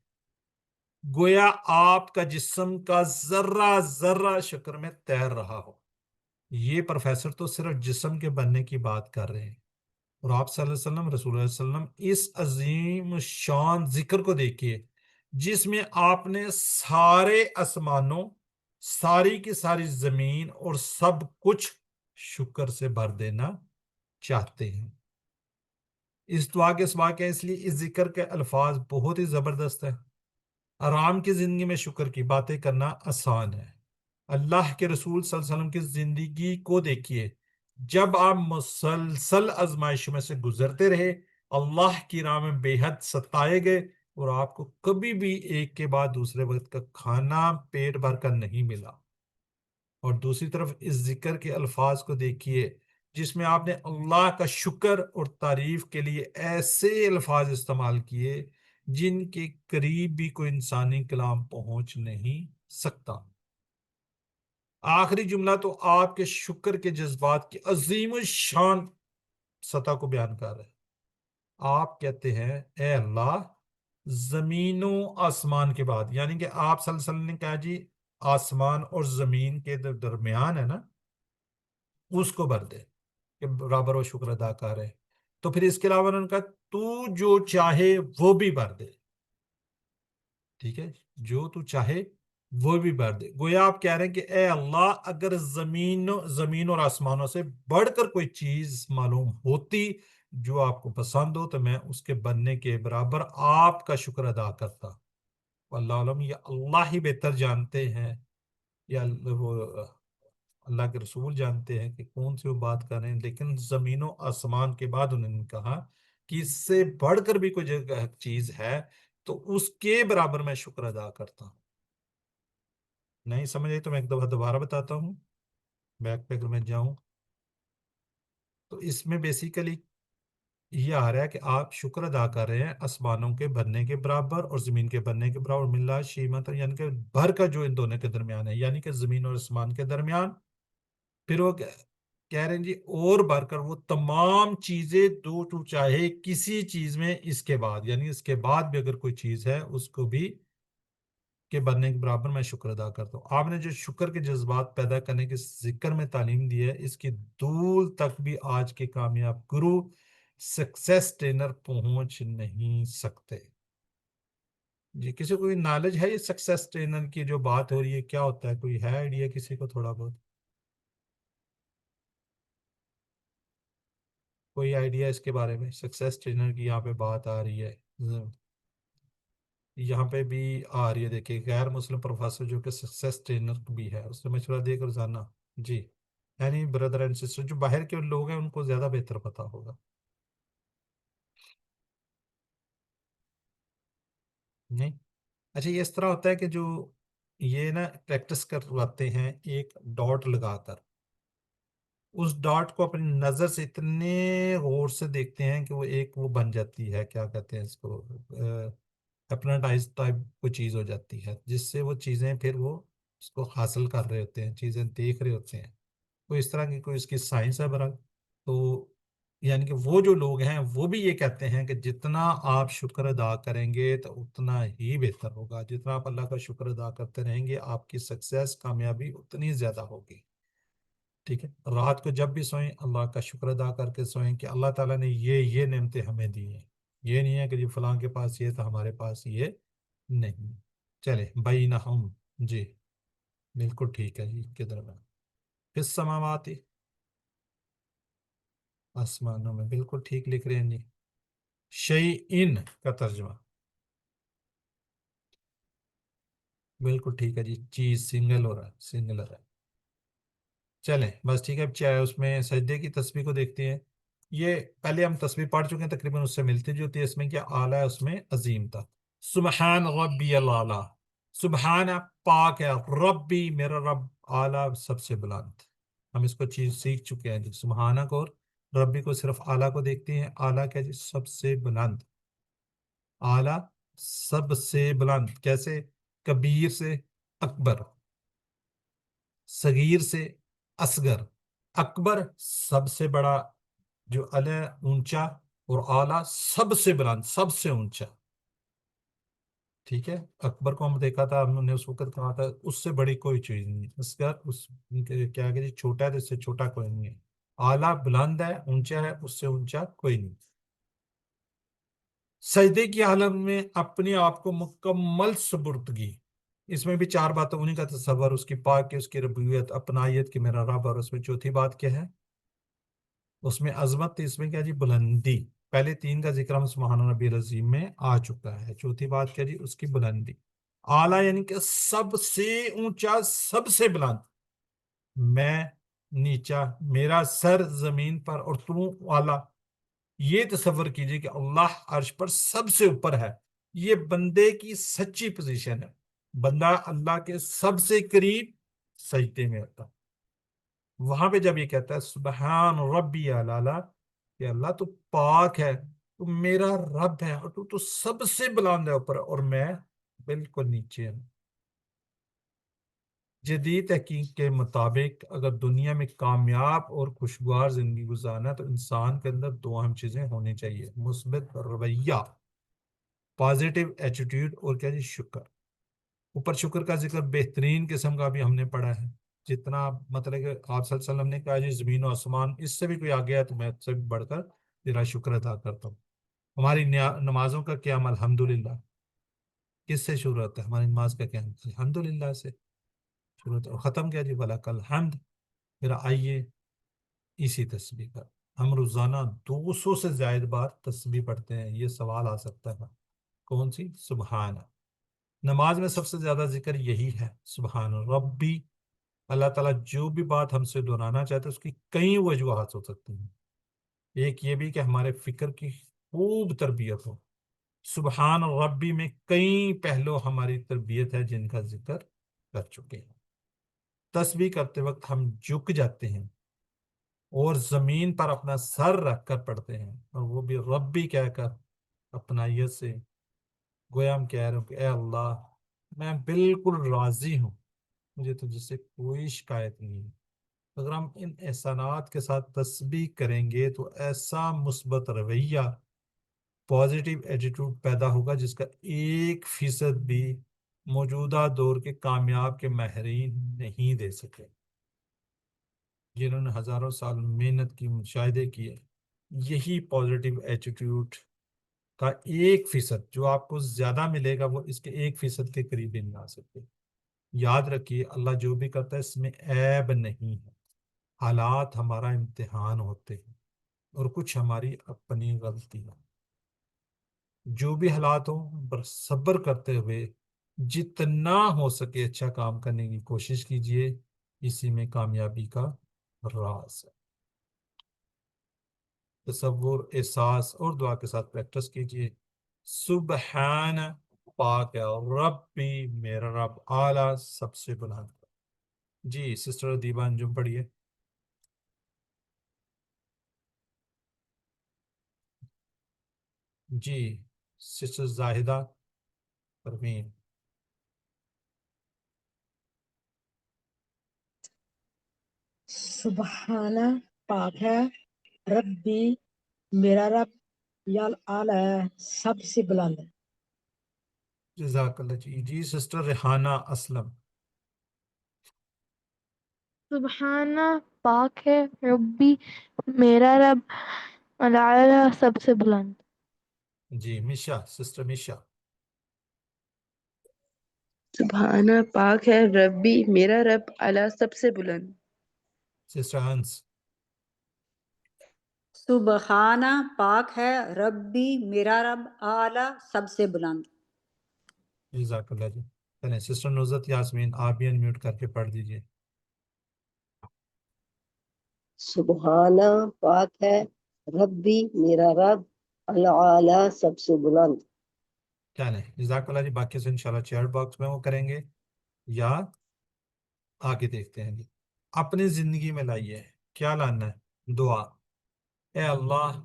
گویا آپ کا جسم کا ذرہ ذرہ شکر میں تیر رہا ہو. یہ پروفیسر تو صرف جسم کے بننے کی بات کر رہے ہیں، اور آپ صلی اللہ علیہ وسلم رسول اللہ صلی اللہ علیہ وسلم اس عظیم شان ذکر کو دیکھیے جس میں آپ نے سارے آسمانوں، ساری کی ساری زمین اور سب کچھ شکر سے بھر دینا چاہتے ہیں. اس دعا کے سوا کیا، اس لیے اس ذکر کے الفاظ بہت ہی زبردست ہیں. آرام کی زندگی میں شکر کی باتیں کرنا آسان ہے، اللہ کے رسول صلی اللہ علیہ وسلم کی زندگی کو دیکھیے، جب آپ مسلسل آزمائشوں میں سے گزرتے رہے، اللہ کی راہ میں بے حد ستائے گئے، اور آپ کو کبھی بھی ایک کے بعد دوسرے وقت کا کھانا پیٹ بھر کر نہیں ملا۔ اور دوسری طرف اس ذکر کے الفاظ کو دیکھیے جس میں آپ نے اللہ کا شکر اور تعریف کے لیے ایسے الفاظ استعمال کیے جن کے قریب بھی کوئی انسانی کلام پہنچ نہیں سکتا۔ آخری جملہ تو آپ کے شکر کے جذبات کی عظیم الشان سطح کو بیان کر رہا ہے۔ آپ کہتے ہیں اے اللہ، زمین و آسمان کے بعد، یعنی کہ آپ صلی اللہ علیہ وسلم نے کہا جی آسمان اور زمین کے درمیان ہے نا، اس کو بھر دے کہ برابر و شکر ادا کرے۔ تو پھر اس کے علاوہ انہوں نے کہا تو جو چاہے وہ بھی بھر دے، ٹھیک ہے، جو تو چاہے وہ بھی بھر دے۔ گویا آپ کہہ رہے ہیں کہ اے اللہ، اگر زمین اور آسمانوں سے بڑھ کر کوئی چیز معلوم ہوتی جو آپ کو پسند ہو تو میں اس کے بننے کے برابر آپ کا شکر ادا کرتا۔ اللہ علم، یہ اللہ ہی بہتر جانتے ہیں، یا وہ اللہ کے رسول جانتے ہیں کہ کون سی وہ بات کر رہے ہیں، لیکن زمین و آسمان کے بعد انہوں نے کہا کہ اس سے بڑھ کر بھی کوئی چیز ہے تو اس کے برابر میں شکر ادا کرتا ہوں۔ نہیں سمجھ آئی تو میں ایک دفعہ دوبارہ بتاتا ہوں، بیک پہ اگر میں جاؤں تو اس میں بیسیکلی یہ آ رہا ہے کہ آپ شکر ادا کر رہے ہیں آسمانوں کے بھرنے کے برابر اور زمین کے بھرنے کے برابر، ملا شیمت، یعنی کہ بھر کا جو ان دونوں کے درمیان ہے، یعنی کہ زمین اور آسمان کے درمیان۔ پھر وہ کہہ رہے ہیں جی اور بھر کر وہ تمام چیزیں دو تو چاہے کسی چیز میں اس کے بعد، یعنی اس کے بعد بھی اگر کوئی چیز ہے اس کو بھی کے بننے کے برابر میں شکر ادا کرتا ہوں۔ آپ نے جو شکر کے جذبات پیدا کرنے کے ذکر میں تعلیم دی ہے، اس کی دول تک بھی آج کے کامیاب گرو سکسیس ٹرینر پہنچ نہیں سکتے۔ جی کسی کو نالج ہے یہ سکسیس ٹرینر کی جو بات ہو رہی ہے کیا ہوتا ہے؟ کوئی ہے آئیڈیا کسی کو تھوڑا بہت؟ کوئی آئیڈیا اس کے بارے میں؟ سکسیس ٹرینر کی یہاں پہ بات آ رہی ہے، یہاں پہ بھی آ رہی ہے، دیکھیں غیر مسلم پروفیسر جو کہ سکسیس ٹرینر بھی ہے، اس نے مشورہ دے کر روزانہ، جی یعنی بردر اینڈ سسٹر جو باہر کے لوگ ہیں ان کو زیادہ بہتر پتا ہوگا۔ نہیں اچھا، یہ اس طرح ہوتا ہے کہ جو یہ نا پریکٹس کرواتے ہیں ایک ڈاٹ لگا کر، اس ڈاٹ کو اپنی نظر سے اتنے غور سے دیکھتے ہیں کہ وہ ایک وہ بن جاتی ہے، کیا کہتے ہیں اس کو، ہیپناٹائز ٹائپ کوئی چیز ہو جاتی ہے، جس سے وہ چیزیں پھر وہ اس کو حاصل کر رہے ہوتے ہیں، چیزیں دیکھ رہے ہوتے ہیں۔ کوئی اس طرح کی کوئی اس کی سائنس ہے برحال۔ تو یعنی کہ وہ جو لوگ ہیں وہ بھی یہ کہتے ہیں کہ جتنا آپ شکر ادا کریں گے تو اتنا ہی بہتر ہوگا، جتنا آپ اللہ کا شکر ادا کرتے رہیں گے آپ کی سکسیس کامیابی اتنی زیادہ ہوگی، ٹھیک ہے۔ رات کو جب بھی سوئیں اللہ کا شکر ادا کر کے سوئیں کہ اللہ تعالیٰ نے یہ نعمتیں ہمیں دی ہیں، یہ نہیں ہے کہ جی فلاں کے پاس یہ تھا ہمارے پاس یہ نہیں۔ چلے بینہم، جی بالکل ٹھیک ہے جی، کدھر میں فی السماوات، آسمانوں میں، بالکل ٹھیک لکھ رہے ہیں جی۔ شیئن کا ترجمہ بالکل ٹھیک ہے جی، چیز سنگل ہو رہا ہے، سنگلر ہے۔ چلیں بس ٹھیک ہے، اب چاہے اس میں سجدے کی تسبیح کو دیکھتے ہیں۔ یہ پہلے ہم تسبیح پڑھ چکے ہیں، تقریباً اس سے ملتی جوتی ہے، اس میں کیا اعلیٰ ہے، اس میں عظیم تھا۔ سبحان ربی الاعلیٰ، سبحان پاک ہے، ربی میرا رب، اعلیٰ سب سے بلند۔ ہم اس کو چیز سیکھ چکے ہیں جی، سبحانہ کو اور ربی کو صرف اعلیٰ کو دیکھتے ہیں، اعلیٰ کیا جی، سب سے بلند، اعلیٰ سب سے بلند، کیسے؟ کبیر سے اکبر، صغیر سے اصغر، اکبر سب سے بڑا، جو اعلیٰ اونچا، اور اعلیٰ سب سے بلند سب سے اونچا، ٹھیک ہے۔ اکبر کو ہم دیکھا تھا، ہم نے اس وقت کہا تھا اس سے بڑی کوئی چیز نہیں، اصغر اس کیا کہ چھوٹا ہے، اس سے چھوٹا کوئی نہیں ہے، اعلیٰ بلند ہے، اونچا ہے، اس سے اونچا کوئی نہیں۔ سجدے کی حالت میں اپنے آپ کو مکمل سپردگی، اس میں بھی چار باتیں، انہیں کا تصور، اس کی پاک کی، اس کی ربوبیت، اپنائیت کہ میرا رب، اور اس میں چوتھی بات کیا ہے، اس میں عظمت تھی، اس میں کیا جی، بلندی۔ پہلے تین کا ذکر ہم سبحان ربی العظیم میں آ چکا ہے، چوتھی بات کیا جی، اس کی بلندی۔ اعلیٰ یعنی کہ سب سے اونچا، سب سے بلند، میں نیچا، میرا سر زمین پر اور تم اعلیٰ. یہ تصور کیجئے کہ اللہ عرش پر سب سے اوپر ہے. یہ بندے کی سچی پوزیشن ہے. بندہ اللہ کے سب سے قریب سجدے میں ہوتا. وہاں پہ جب یہ کہتا ہے سبحان ربی اعلیٰ، کہ اللہ تو پاک ہے، تو میرا رب ہے، اور تو سب سے بلند ہے اوپر، اور میں بالکل نیچے ہوں. جدید تحقیق کے مطابق اگر دنیا میں کامیاب اور خوشگوار زندگی گزارنا تو انسان کے اندر دو اہم چیزیں ہونی چاہیے: مثبت رویہ، پازیٹیو ایٹیٹیوڈ، اور کیا جی، شکر. اوپر شکر کا ذکر بہترین قسم کا بھی ہم نے پڑھا ہے. جتنا مطلب کہ آپ صلی اللہ علیہ وسلم نے کہا جی زمین و آسمان اس سے بھی کوئی آگے ہے تو میں اس سے بھی بڑھ کر تیرا شکر ادا کرتا ہوں. ہماری نمازوں کا قیام الحمدللہ کس سے شروع ہوتا ہے؟ ہماری نماز کا قیام الحمدللہ سے شروع ہوتا ہے، اور ختم کیا جی وَلَكَ الْحَمْدُ. پھر آئیے اسی تسبیح کا ہم روزانہ 200 سے زائد بار تسبیح پڑھتے ہیں. یہ سوال آ سکتا ہے کون سی؟ سبحان. نماز میں سب سے زیادہ ذکر یہی ہے، سبحان ربی. اللہ تعالیٰ جو بھی بات ہم سے دہرانا چاہتے ہیں اس کی کئی وجوہات ہو سکتی ہیں. ایک یہ بھی کہ ہمارے فکر کی خوب تربیت ہو. سبحان ربی میں کئی پہلو ہماری تربیت ہے جن کا ذکر کر چکے ہیں. تسبیح کرتے وقت ہم جھک جاتے ہیں اور زمین پر اپنا سر رکھ کر پڑھتے ہیں، اور وہ بھی ربی کہہ کر اپنائیت سے. گویا ہم کہہ رہے ہوں کہ اے اللہ میں بالکل راضی ہوں، مجھے تجھ سے کوئی شکایت نہیں ہے. اگر ہم ان احسانات کے ساتھ تسبیح کریں گے تو ایسا مثبت رویہ، پازیٹیو ایٹیٹیوڈ پیدا ہوگا جس کا 1% بھی موجودہ دور کے کامیاب کے ماہرین نہیں دے سکے، جنہوں نے ہزاروں سال محنت کی، مشاہدے کیے. یہی پازیٹیو ایٹیٹیوڈ کا 1% جو آپ کو زیادہ ملے گا وہ اس کے 1% کے قریب بھی نہیں آ سکتے. یاد رکھیے اللہ جو بھی کرتا ہے اس میں عیب نہیں ہے. حالات ہمارا امتحان ہوتے ہیں اور کچھ ہماری اپنی غلطی ہے. جو بھی حالات ہوں ان پر صبر کرتے ہوئے جتنا ہو سکے اچھا کام کرنے کی کوشش کیجیے. اسی میں کامیابی کا راز ہے. تصور، احساس اور دعا کے ساتھ پریکٹس کیجیے. سبحان، پاک ہے، ربی میرا رب، اعلیٰ سب سے بلند. جی سسٹر ادیبہ انجم پڑھیے. جی سسٹر زاہدہ پروین. سبحانہ، پاک ہے، ربی میرا رب، یا اعلیٰ ہے، سب سے بلند ہے. جزاک اللہ. جی سسٹر ریحانہ اسلم. سبحانہ، پاک ہے، ربی میرا رب، العالی سب سے بلند. جی مشا، سسٹر مشا. سبحانہ، پاک ہے، ربی میرا رب، اعلیٰ سب سے بلند. سسٹر ہنس. سبحانہ، پاک ہے، ربی میرا رب، اعلیٰ سب سے بلند. جزاک اللہ. جی چلیں سسٹر نزت یاسمین آپ بھی انمیوٹ کر کے پڑھ دیجیے. سبحانہ، پاک ہے، ربی میرا رب، العالی سب سے بلند. چلیں جزاک اللہ. جی باقی سے انشاءاللہ چیٹ باکس میں وہ کریں گے یا آگے دیکھتے ہیں. جی اپنی زندگی میں لائیے کیا لانا ہے؟ دعا. اے اللہ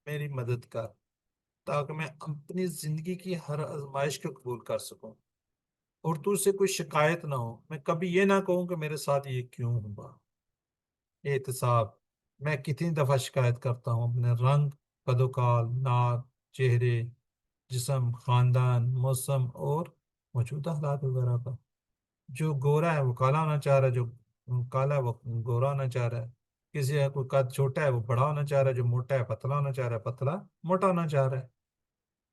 میری مدد کر تاکہ میں اپنی زندگی کی ہر آزمائش کو قبول کر سکوں اور تو سے کوئی شکایت نہ ہو. میں کبھی یہ نہ کہوں کہ میرے ساتھ یہ کیوں ہوا. احتساب، میں کتنی دفعہ شکایت کرتا ہوں اپنے رنگ، قد و کال، ناک، چہرے، جسم، خاندان، موسم اور موجودہ حالات وغیرہ کا. جو گورا ہے وہ کالا ہونا چاہ رہا ہے، جو کالا ہے وہ گورا ہونا چاہ رہا ہے. کسی کا کوئی قد چھوٹا ہے وہ بڑا ہونا چاہ رہا ہے، جو موٹا ہے پتلا ہونا چاہ رہا ہے، پتلا موٹا ہونا چاہ رہا ہے.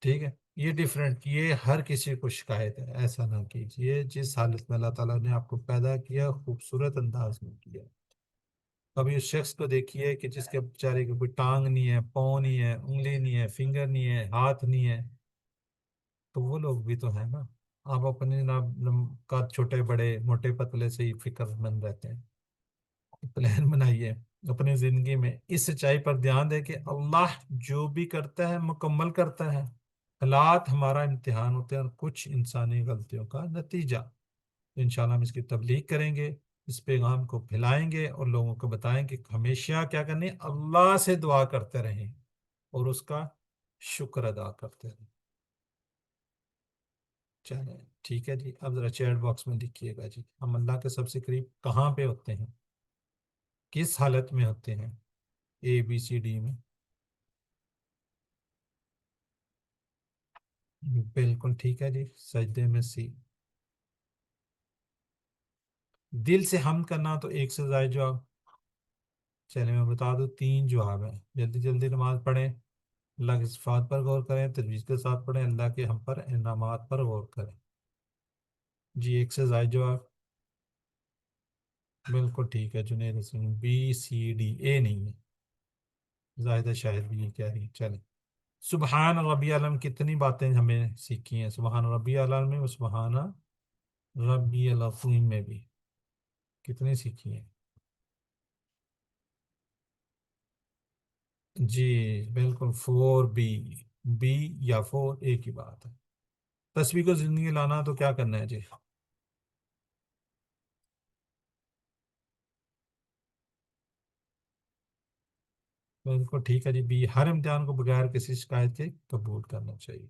ٹھیک ہے، یہ ڈیفرنٹ، یہ ہر کسی کو شکایت ہے. ایسا نہ کیجیے. جس حالت میں اللہ تعالیٰ نے آپ کو پیدا کیا خوبصورت انداز میں کیا. کبھی اس شخص کو دیکھیے کہ جس کے بیچارے کی کوئی ٹانگ نہیں ہے، پاؤں نہیں ہے، انگلی نہیں ہے، فنگر نہیں ہے، ہاتھ نہیں ہے، تو وہ لوگ بھی تو ہیں نا. آپ اپنے کا چھوٹے بڑے موٹے پتلے سے ہی فکر مند رہتے ہیں. پلان بنائیے اپنی زندگی میں، اس سچائی پر دھیان دیں کہ اللہ جو بھی کرتا ہے مکمل کرتا ہے. حالات ہمارا امتحان ہوتے ہیں اور کچھ انسانی غلطیوں کا نتیجہ. انشاءاللہ ہم اس کی تبلیغ کریں گے، اس پیغام کو پھیلائیں گے اور لوگوں کو بتائیں کہ ہمیشہ کیا کرنے، اللہ سے دعا کرتے رہیں اور اس کا شکر ادا کرتے رہیں. چلیں ٹھیک ہے جی. اب ذرا چیٹ باکس میں لکھیے گا جی، ہم اللہ کے سب سے قریب کہاں پہ ہوتے ہیں، کس حالت میں ہوتے ہیں، اے بی سی ڈی میں. بالکل ٹھیک ہے جی. سجدے میں سی. دل سے حمد کرنا تو ایک سے زائد جواب. چلے میں بتا دوں 3 جواب ہیں. جلدی جلدی نماز پڑھیں، اللہ کی صفات پر غور کریں، تجویز کے ساتھ پڑھیں، اللہ کے ہم پر انعامات پر غور کریں. جی ایک سے زائد جواب. بالکل ٹھیک ہے جنید حسین. بی سی ڈی، اے نہیں ہے. زاہدہ شاہد بھی یہ کہہ رہی ہے. چلیں. سبحان ربی علم کتنی باتیں ہمیں سیکھی ہیں. سبحان ربی علم میں، سبحان ربی العظیم میں بھی کتنی سیکھی ہیں. جی بالکل 4 بی یا 4 ایک ہی بات ہے. تسبیح کو زندگی لانا تو کیا کرنا ہے جی. بالکل ٹھیک ہے جی. بی ہر امتحان کو بغیر کسی شکایت کے قبول کرنا چاہیے.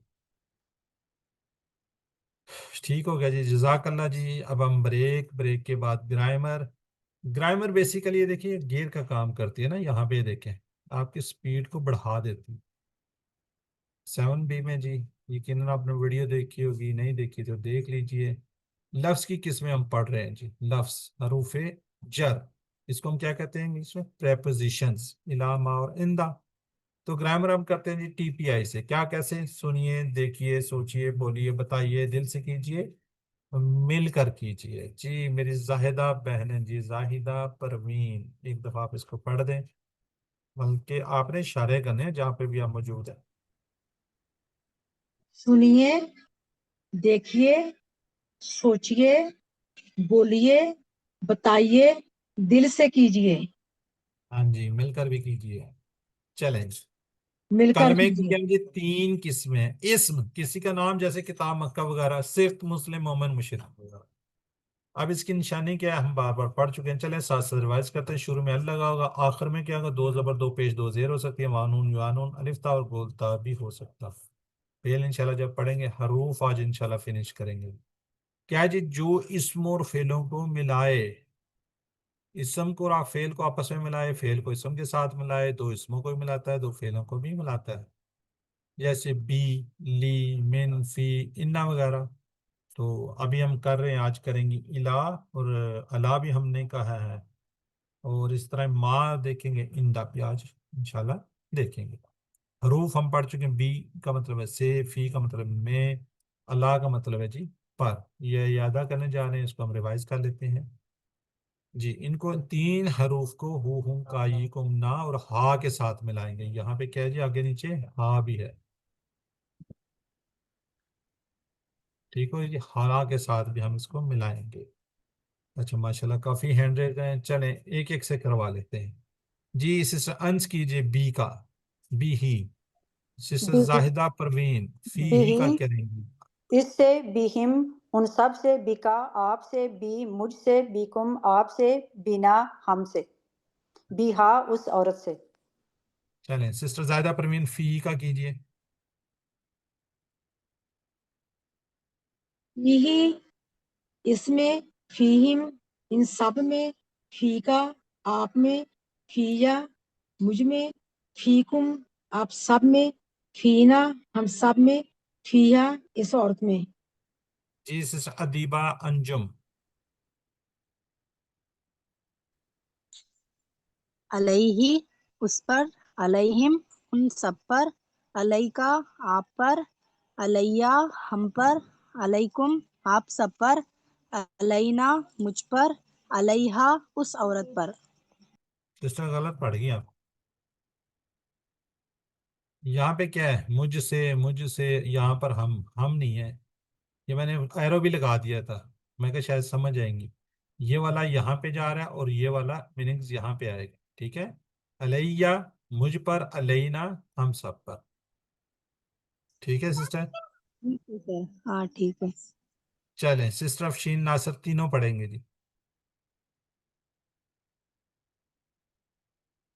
ٹھیک ہو گیا جی. جزاک اللہ جی. اب ہم بریک کے بعد گرامر بیسیکلی دیکھیے گیئر کا کام کرتی ہے نا. یہاں پہ دیکھیں آپ کی سپیڈ کو بڑھا دیتی. 7 میں جی یقیناً آپ نے ویڈیو دیکھی ہوگی، نہیں دیکھی تو دیکھ لیجئے. لفظ کی قسمیں ہم پڑھ رہے ہیں جی. لفظ حروف جر، اس کو ہم کیا کہتے ہیں انگلش میں، پریپوزیشنز، الا، ما اور اندہ. تو گرامر ہم کرتے ہیں جی ٹی پی آئی سے. کیا کیسے؟ سنیے، دیکھیے، سوچیے، بولیے، بتائیے، دل سے کیجئے، مل کر کیجئے. جی میری زاہدہ بہنیں جی، زاہدہ پروین، ایک دفعہ آپ اس کو پڑھ دیں، بلکہ آپ نے اشارے کرنے ہیں جہاں پہ بھی آپ موجود ہیں. سنیے، دیکھیے، سوچئے، بولیے، بتائیے، دل سے کیجئے. ہاں جی مل کر بھی کیجئے. چیلنج. مل کر کلمے کی کیجئے. کیا یہ 3 قسمیں. اسم کسی کا نام جیسے کتاب مکہ وغیرہ، صرف مسلم مومن مشرک وغیرہ. اب اس کی نشانی کیا ہے، ہم بار بار پڑھ چکے ہیں. چلیں ساتھ ساتھ ریوائز کرتے ہیں. شروع میں ال لگا ہوگا، آخر میں کیا ہوگا، 2 زبر 2 پیش 2 زیر ہو سکتی ہے، وانون یوانون، الف تا اور گولتا بھی ہو سکتا. فعل انشاءاللہ جب پڑھیں گے، حروف آج انشاءاللہ فنش کریں گے. کیا جی، جو اسم اور فعلوں کو ملائے، اسم کو اور فعل کو آپس میں ملائے، فعل کو اسم کے ساتھ ملائے، 2 اسموں کو بھی ملاتا ہے، 2 فعلوں کو بھی ملاتا ہے. جیسے بی، لی، من، فی، انا وغیرہ. تو ابھی ہم کر رہے ہیں، آج کریں گے الا، اور الا بھی ہم نے کہا ہے، اور اس طرح ما دیکھیں گے، اندا بھی آج انشاءاللہ دیکھیں گے. حروف ہم پڑھ چکے ہیں. بی کا مطلب ہے سے، فی کا مطلب ہے میں، اللہ کا مطلب ہے جی پر. یہ یادہ کرنے جا رہے ہیں، اس کو ہم ریوائز کر لیتے ہیں جی. ان کو 3 حروف کو ہو، ہم، کائی، کم، نا اور ہا کے ساتھ ملائیں گے. یہاں پہ کیا ہے جی، آگے نیچے ہا بھی ہے. ٹھیک ہو جی. ہا کے ساتھ بھی ہم اس کو ملائیں گے. اچھا ماشاءاللہ کافی ہینڈ ریز ہیں. چلیں ایک ایک سے کروا لیتے ہیں جی. سسٹر انس کیجئے بی کا، بی ہی. سسٹر بھی زاہدہ پروین فی ہی کا بھی کریں گی. اس سے بہم، ان سب سے، بکا آپ سے، بی مجھ سے، بیکم آپ سے، بنا ہم سے، بیہا اس عورت سے. چلیں سسٹر زاہدہ پروین فی ہی کا کیجئے. یہی، اس میں، فیہم، ان سب میں، فی کا آپ میں، فییا مجھ میں، فیکم آپ سب میں، فینا ہم سب میں، فیہا اس عورت میں. جی سسٹر ادیبہ انجم. علیہ اس پر، علیہم ان سب پر، علیکا آپ پر، علیہ ہم پر، علیکم آپ سب پر، علینا مجھ پر، علیہا اس عورت پر. سسٹر غلط پڑھ گئی آپ. یہاں پہ کیا ہے، مجھ سے، مجھ سے، یہاں پر ہم نہیں ہے. یہ میں نے ایرو بھی لگا دیا تھا، میں کہ شاید سمجھ آئیں گی. یہ والا یہاں پہ جا رہا ہے اور یہ والا میننگز یہاں پہ آئے گا. ٹھیک ہے، علیہ مجھ پر، علینا ہم سب پر. ٹھیک ہے سسٹر. ٹھیک ہے سر، ہاں ٹھیک ہے. چلیں سسٹر افشین ناصر تینوں پڑھیں گے جی.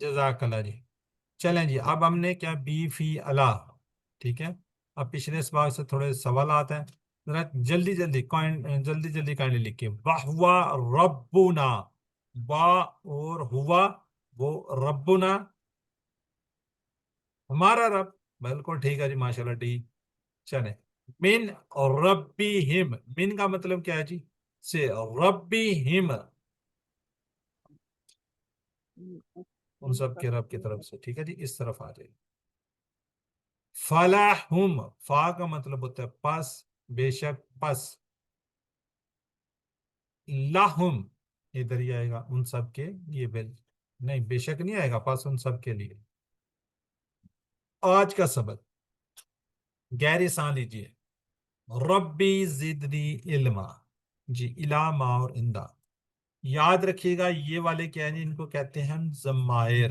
جزاک اللہ جی. چلیں جی اب ہم نے کیا بی فی اللہ. ٹھیک ہے، اب پچھلے اس بار سے تھوڑے سوالات ہیں، ذرا جلدی جلدی کائنڈلی لکھیے. وَهُوَ رَبُّنَا، با اور ہوا وہ ربنا ہمارا رب. بالکل ٹھیک ہے جی، ماشاءاللہ ڈی. چلیں من ربہم، من کا مطلب کیا ہے جی؟ سے ربہم، ان سب کے رب کی طرف سے. ٹھیک ہے جی، اس طرف آ جائے. فلاحم، فا کا مطلب ہوتا ہے پس، بے شک پس. لہم ادھر ہی آئے گا ان سب کے، یہ نہیں بے شک نہیں آئے گا، پس ان سب کے لیے. آج کا سبق گہرے سان لیجیے. ربی زدنی علما، جی الا ما اور اندا. یاد رکھیے گا یہ والے کیا ہیں، ان کو کہتے ہیں ہم ضمائر.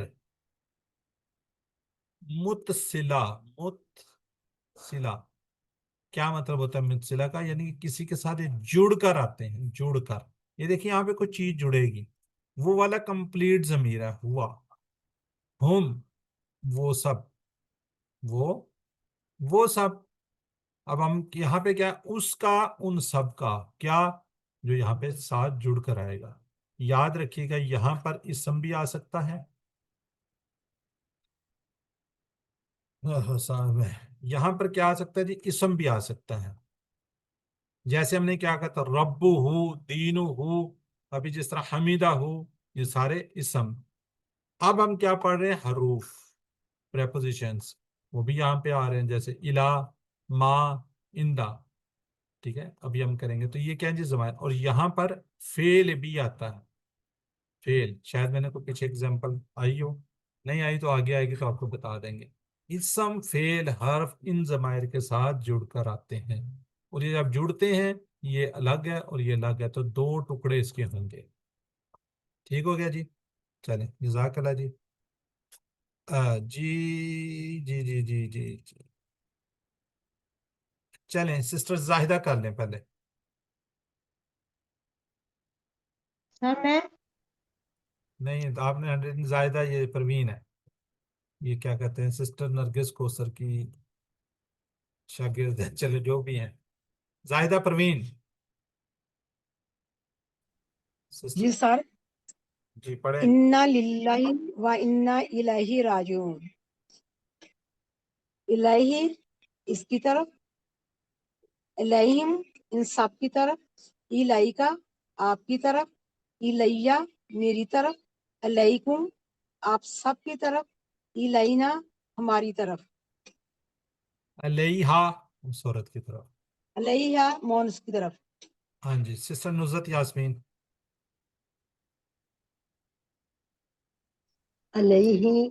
متصلہ، متصلہ کیا مطلب ہوتا ہے متصلہ کا؟ یعنی کہ کسی کے ساتھ یہ جڑ کر آتے ہیں، جڑ کر. یہ دیکھیں یہاں پہ کوئی چیز جڑے گی، وہ والا کمپلیٹ ضمیر ہے ہوا. ہم وہ سب، وہ سب. اب ہم یہاں پہ کیا، اس کا ان سب کا کیا، جو یہاں پہ ساتھ جڑ کر آئے گا. یاد رکھیے گا یہاں پر اسم بھی آ سکتا ہے، یہاں پر کیا آ سکتا ہے جی، اسم بھی آ سکتا ہے. جیسے ہم نے کیا کہا تھا، رب ہو، دین ہو، ابھی جس طرح حمیدہ ہو، یہ سارے اسم. اب ہم کیا پڑھ رہے ہیں، حروف، پریپوزیشنز، وہ بھی یہاں پہ آ رہے ہیں، جیسے الا، ما، اندا. ٹھیک ہے، ابھی ہم کریں گے. تو یہ کیا ہے جی ضمائر. اور یہاں پر فعل بھی آتا ہے، فعل. شاید میں نے کوئی پیچھے اگزامپل آئی ہو، نہیں آئی تو آگے آئے گی تو آپ کو بتا دیں گے. اسم، فعل، حرف ان ضمائر کے ساتھ جڑ کر آتے ہیں، اور یہ جب جڑتے ہیں یہ الگ ہے اور یہ الگ ہے، تو دو ٹکڑے اس کے ہوں گے. ٹھیک ہو گیا جی. چلیں جزاک اللہ جی. جی چلیں سسٹر زاہدہ کر لیں پہلے. سر میں نہیں آپ نے 100 زاہدہ، یہ پروین ہے، یہ کیا کہتے ہیں سسٹر نرگس کوثر کی شاگرد ہیں. چلے جو بھی ہیں، زاہدہ پروین سسٹر. جی سر. جی پڑھیں. انا للہ و انا الیہ راجعون. الہی اس کی طرف، الیہم ان سب کی طرف، الہی کا آپ کی طرف، الیہ میری طرف، علیکم آپ سب کی طرف، الینا ہماری طرف. علیہا اس عورت کی طرف. علیہ مونس کی طرف. ہاں جی سسٹر نصرت یاسمین. علیہ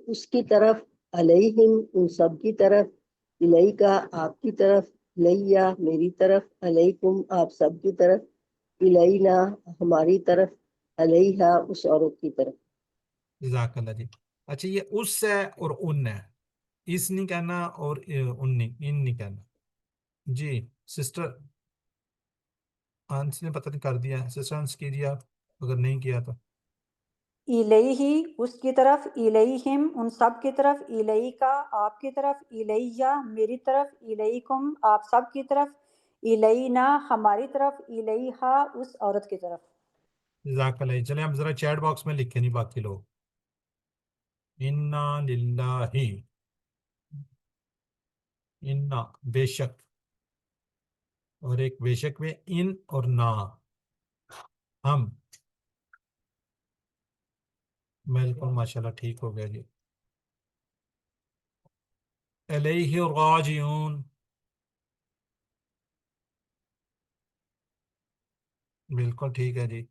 اس کی طرف، علیہم ان سب کی طرف، الیکا آپ کی طرف، الیہ میری طرف، علیکم آپ سب کی طرف، الینا ہماری طرف، علیہا اس عورت کی طرف. جزاک اللہ جی. اچھا یہ اس ہے اور ان ہے، اس نہیں کہنا اور ان نہیں کہنا. جی سسٹر آنس نے پتہ نہیں کر دیا، سسٹر آنس کیجیے آپ اگر نہیں کیا تو. الیہ اس کی طرف، الیہم ان سب کی طرف، الیکا آپ کی طرف، الیہ میری طرف، الیکم آپ سب کی طرف، الینا ہماری طرف، الیہا اس عورت کی طرف. جزاک اللہ. چلیں اب ذرا چیٹ باکس میں لکھیں نہیں باقی لوگ. انا للہ، انا بے شک، اور ایک بے شک میں ان اور نا، ہم، بالکل ماشاءاللہ ٹھیک ہو گیا جی. الیہ راجعون، بالکل ٹھیک ہے جی.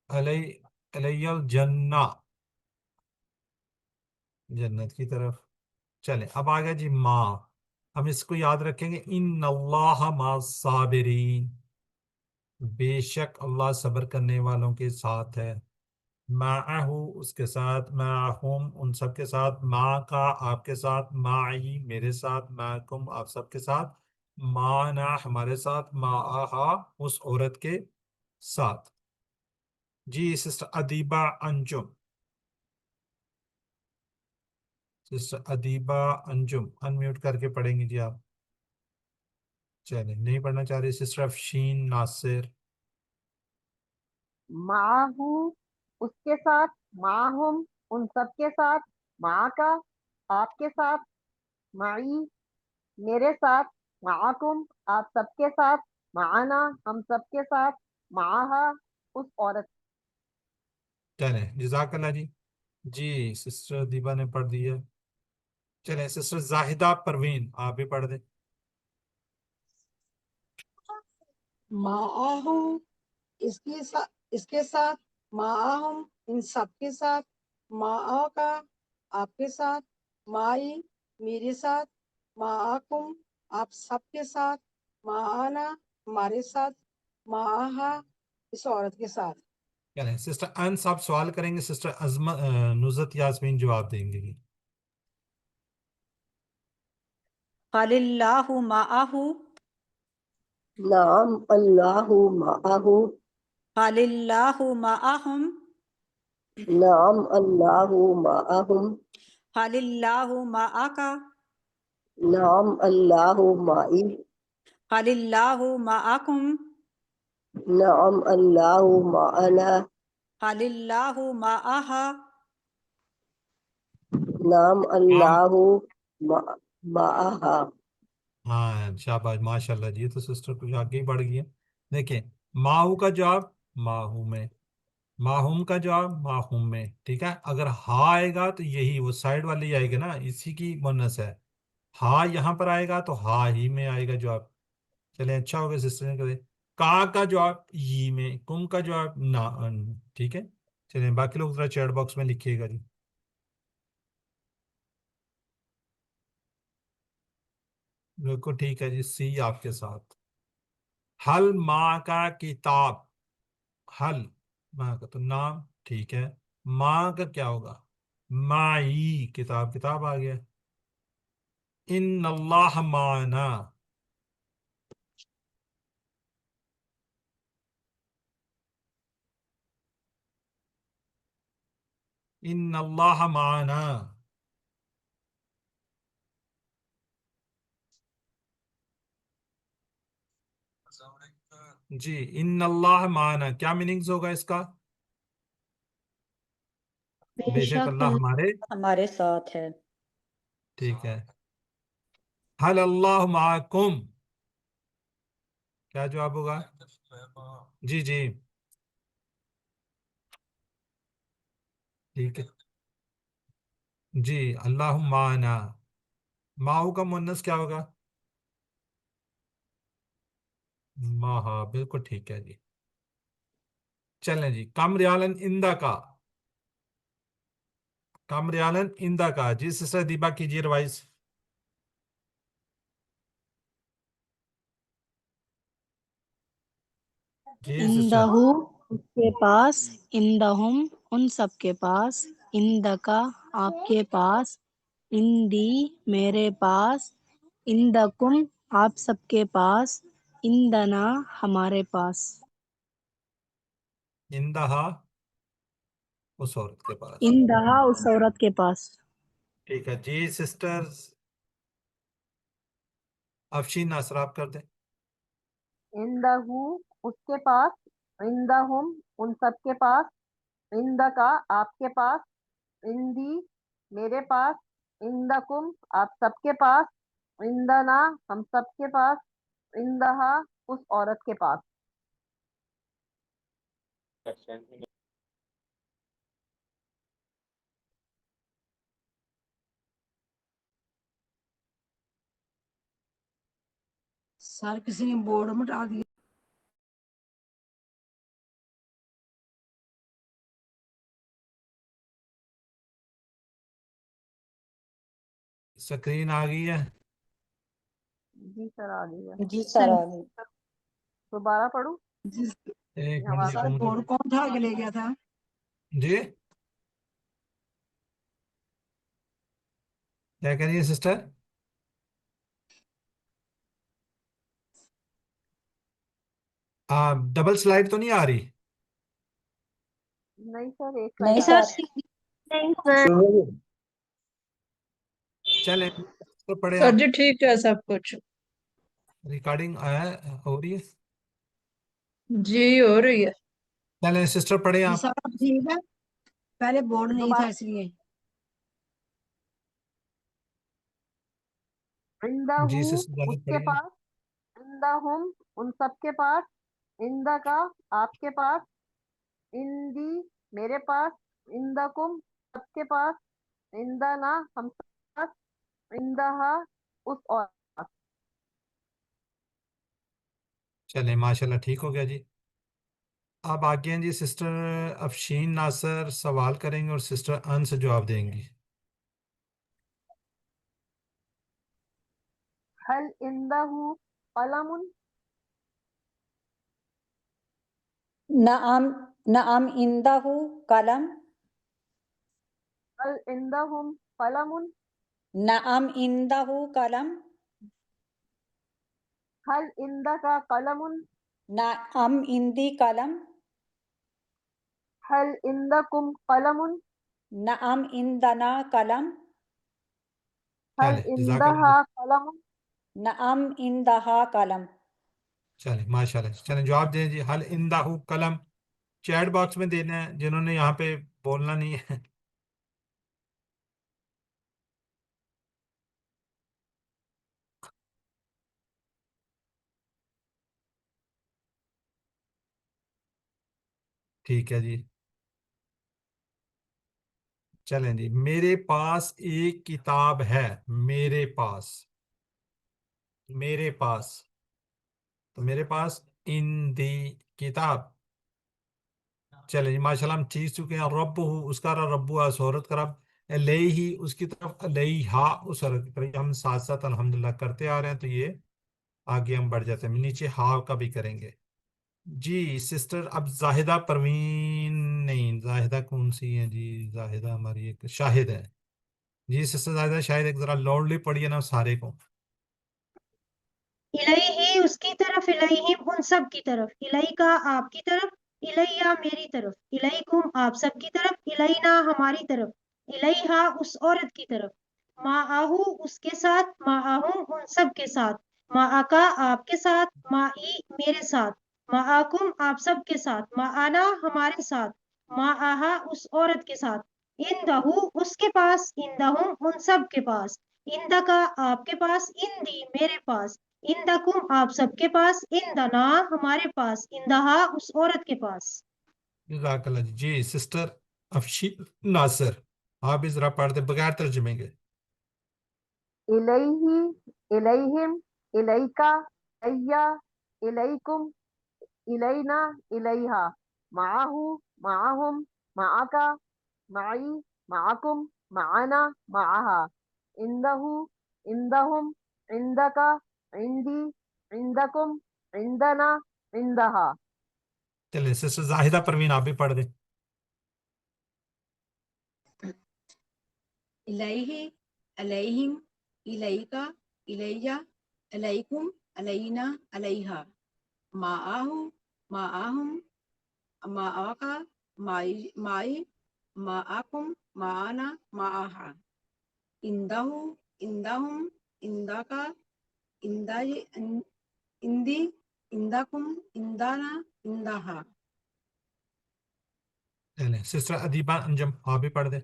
الیہ الجنہ، جنت کی طرف. چلیں اب آ گیا جی ما. ہم اس کو یاد رکھیں گے، ان اللہ مع الصابرین، بے شک اللہ صبر کرنے والوں کے ساتھ ہے. معہ اس کے ساتھ، معہم ان سب کے ساتھ، ما کا آپ کے ساتھ، معی میرے ساتھ، معکم آپ سب کے ساتھ، معنا ہمارے ساتھ، معہا اس عورت کے ساتھ. جی سسٹر ادیبہ انجم، سسٹر ادیبہ انجم انمیوٹ کر کے پڑھیں گی جی آپ. چلیں نہیں پڑھنا چاہ رہی سسٹر افشین ناصر. معہو اس کے ساتھ، معہم ان سب کے ساتھ، مع کا آپ کے ساتھ، معی میرے ساتھ، معکم آپ سب کے ساتھ، معنا ہم سب کے ساتھ، معہا اس عورت. چلیں جزاک اللہ جی. جی سسٹر دیبا نے پڑھ دی ہے. چلیں سسٹر زاہدہ پروین آپ بھی پڑھ دیں. معاہو اس کے ساتھ، معاہم ان سب کے ساتھ، معا کا آپ کے ساتھ، معی میرے ساتھ، معاکم آپ سب کے ساتھ، معانا ہمارے ساتھ، معاہا اس عورت کے ساتھ. چلیں سسٹر انس آپ سوال کریں گے، سسٹر عظمت نزت یاسمین جواب دیں گے گی. قال اللہ معہ، نعم اللہ معہ، قال اللہ معہم، نعم اللہ معہم، قال اللہ معک، نعم اللہ معی، قال اللہ معکم، نعم اللہ معنا، قال اللہ معہا. نعم عام، اللہ معہا. ہاں شاباش ماشاء اللہ جی. یہ تو سسٹر کچھ آگے ہی بڑھ گئی ہے. دیکھیں ماہو کا جواب ماہو میں، ماہوم کا جواب ماہوم میں. ٹھیک ہے، اگر ہا آئے گا تو یہی وہ سائڈ والی آئے گا نا، اسی کی مونس ہے. ہا یہاں پر آئے گا تو ہا ہی میں آئے گا جواب. چلیں اچھا ہوگا سسٹر نے کرے. کا جواب ای میں، کم کا جواب نا. ٹھیک ہے چلیں باقی لوگ ذرا چیٹ باکس میں لکھیے گا جی. بالکل ٹھیک ہے جی. سی آپ کے ساتھ. حل ماں کا کتاب، حل ماں کا تو نام، ٹھیک ہے. ماں کا کیا ہوگا؟ معی کتاب، کتاب آ گیا. ان اللہ معنا، ان اللہ معنا. جی ان اللہ معنا کیا میننگز ہوگا اس کا؟ بے شک اللہ ہمارے. ہمارے ساتھ ہے. ٹھیک ہے. حل اللہ معکم کیا جواب ہوگا؟ جی جی ٹھیک ہے جی. اللہ معنا، ماؤ کا مونس کیا ہوگا؟ ماہا، بالکل ٹھیک ہے جی. چلیں جی کم ریالن اندہ کا، کم ریالن اندہ کا. جی سسٹر دیبا کیجیے روائز. جی سسٹر. اندہو اس کے پاس، اندہم ان سب کے پاس، اندکا آپ کے پاس، اندی میرے پاس، اندکم آپ سب کے پاس، اندنا ہمارے پاس. اندہا اس عورت کے پاس. اندہا اس عورت کے پاس. ٹھیک ہے جی سسٹر افشین ناصر آپ کر دیں. عندہو اس کے پاس، عندہم ان سب کے پاس، عندکا آپ کے پاس، عندی میرے پاس, عندکم آپ سب کے پاس, عندنا ہم سب کے پاس, عندہا اس عورت کے پاس. سر کسی نے بورڈ مٹا دیا. سکرین آ گئی ہے؟ جی سر آ گئی ہے. جی سر آ گئی. دوبارہ پڑھوں؟ ایک منٹ آواز دیکھو مجھے. بورڈ کون اٹھا کے لے گیا تھا؟ جی کیا کہہ رہی ہے سسٹر؟ ڈبل سلائڈ تو نہیں آ رہی؟ نہیں سر, ایک نہیں سائڈ آ سر. نہیں سر. چلیں تو پڑھے سر آپ. جی ٹھیک ہے سب کچھ. ریکارڈنگ ہو رہی ہے؟ جی ہو رہی ہے. چلیں سسٹر پڑھے جی آپ. سر اب ٹھیک ہے. پہلے بورڈ نہیں تھا دوبارہ. اس لیے. جی عندہو سسٹر اس جلدی کے پڑھیے. پاس, عندہم ان سب کے پاس, عندکا آپ کے پاس, عندی میرے پاس, عندکم سب کے پاس, عندنا ہم سب کے پاس, عندہا اس اور کے پاس. چلیں ماشاءاللہ ٹھیک ہو گیا جی. اب آگے ہیں جی سسٹر افشین ناصر سوال کریں گے اور سسٹر انس جواب دیں گی. هل عنده قلم, نعم نعم عنده قلم. هل عندهم قلم, نعم عنده قلم. هل عندك قلم, نعم عندي قلم. هل عندكم قلم, نعم عندنا قلم. هل چلیں جزاک اللہ. عندها قلم. نعم عندها قلم. چلیں ماشاءاللہ. چلیں جواب دیں جی. حل عندہ قلم چیٹ باکس میں دینا ہے جنہوں نے یہاں پہ بولنا نہیں ہے. ٹھیک ہے جی. چلیں جی. میرے پاس ایک کتاب ہے. میرے پاس, میرے پاس, تو میرے پاس ان دی کتاب. چلیں جی ماشاءاللہ ہم سیکھ چکے ہیں. رب ہو اس کا رب ہے اس عورت کا رب, علیہ اس کی طرف, علیہا اس عورت کی طرف. ہم ساتھ ساتھ الحمدللہ کرتے آ رہے ہیں تو یہ آگے ہم بڑھ جاتے ہیں. نیچے ہا کا بھی کریں گے. جی سسٹر اب زاہدہ پروین, نہیں زاہدہ کون سی ہے جی؟ زاہدہ ہماری ایک شاہد ہے. جی سسٹر زاہدہ شاہد ایک ذرا لاؤڈلی پڑھیے نا سارے کو. الیہ اس کی طرف, الیہم ان سب کی طرف, الیکا آپ کی طرف, الیہ میری طرف, الیکم آپ سب کی طرف, الینا ہماری طرف, الیہا اس عورت کی طرف, معاہو اس کے ساتھ, معاہم ان سب کے ساتھ, معاکا آپ کے ساتھ, معی میرے ساتھ, معاکم آپ سب کے ساتھ, معانا ہمارے ساتھ, معاہا اس عورت کے ساتھ, اندہو اس کے پاس, اندہم ان سب کے پاس, اندکا آپ کے پاس, اندی میرے پاس, اندکم آپ سب کے پاس, اندنا ہمارے پاس, اندہا اس عورت کے پاس. جزاک اللہ جی. جی سسٹر افشین ناصر آپ بھی ذرا پڑھ دیں بغیر ترجمے کے. الیہ, الیہم, الیکا, الیہ, الیکم, الینا, الیہا, معاہو, معاہم, معاکا, معی, معاکم, معانا, معاہا, عندہو, عندہم, عندکا, عندی, عندکم, عندنا, عندہا. چلیں سسٹر زاہدہ پروین آپ بھی پڑھ دیں. الیہ, علیہم, الیکا, الیہ, علیکم, علینا, علیہا, معاہو, معاہم, معاکا, معی, معاکم, معانا, معاہا, عندہو, عندہم, عندکا, عندی, عندکم, عندنا, عندہا. چلیں سسٹر ادیبہ انجم آپ بھی پڑھ دیں.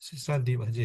سسرا دیبا جی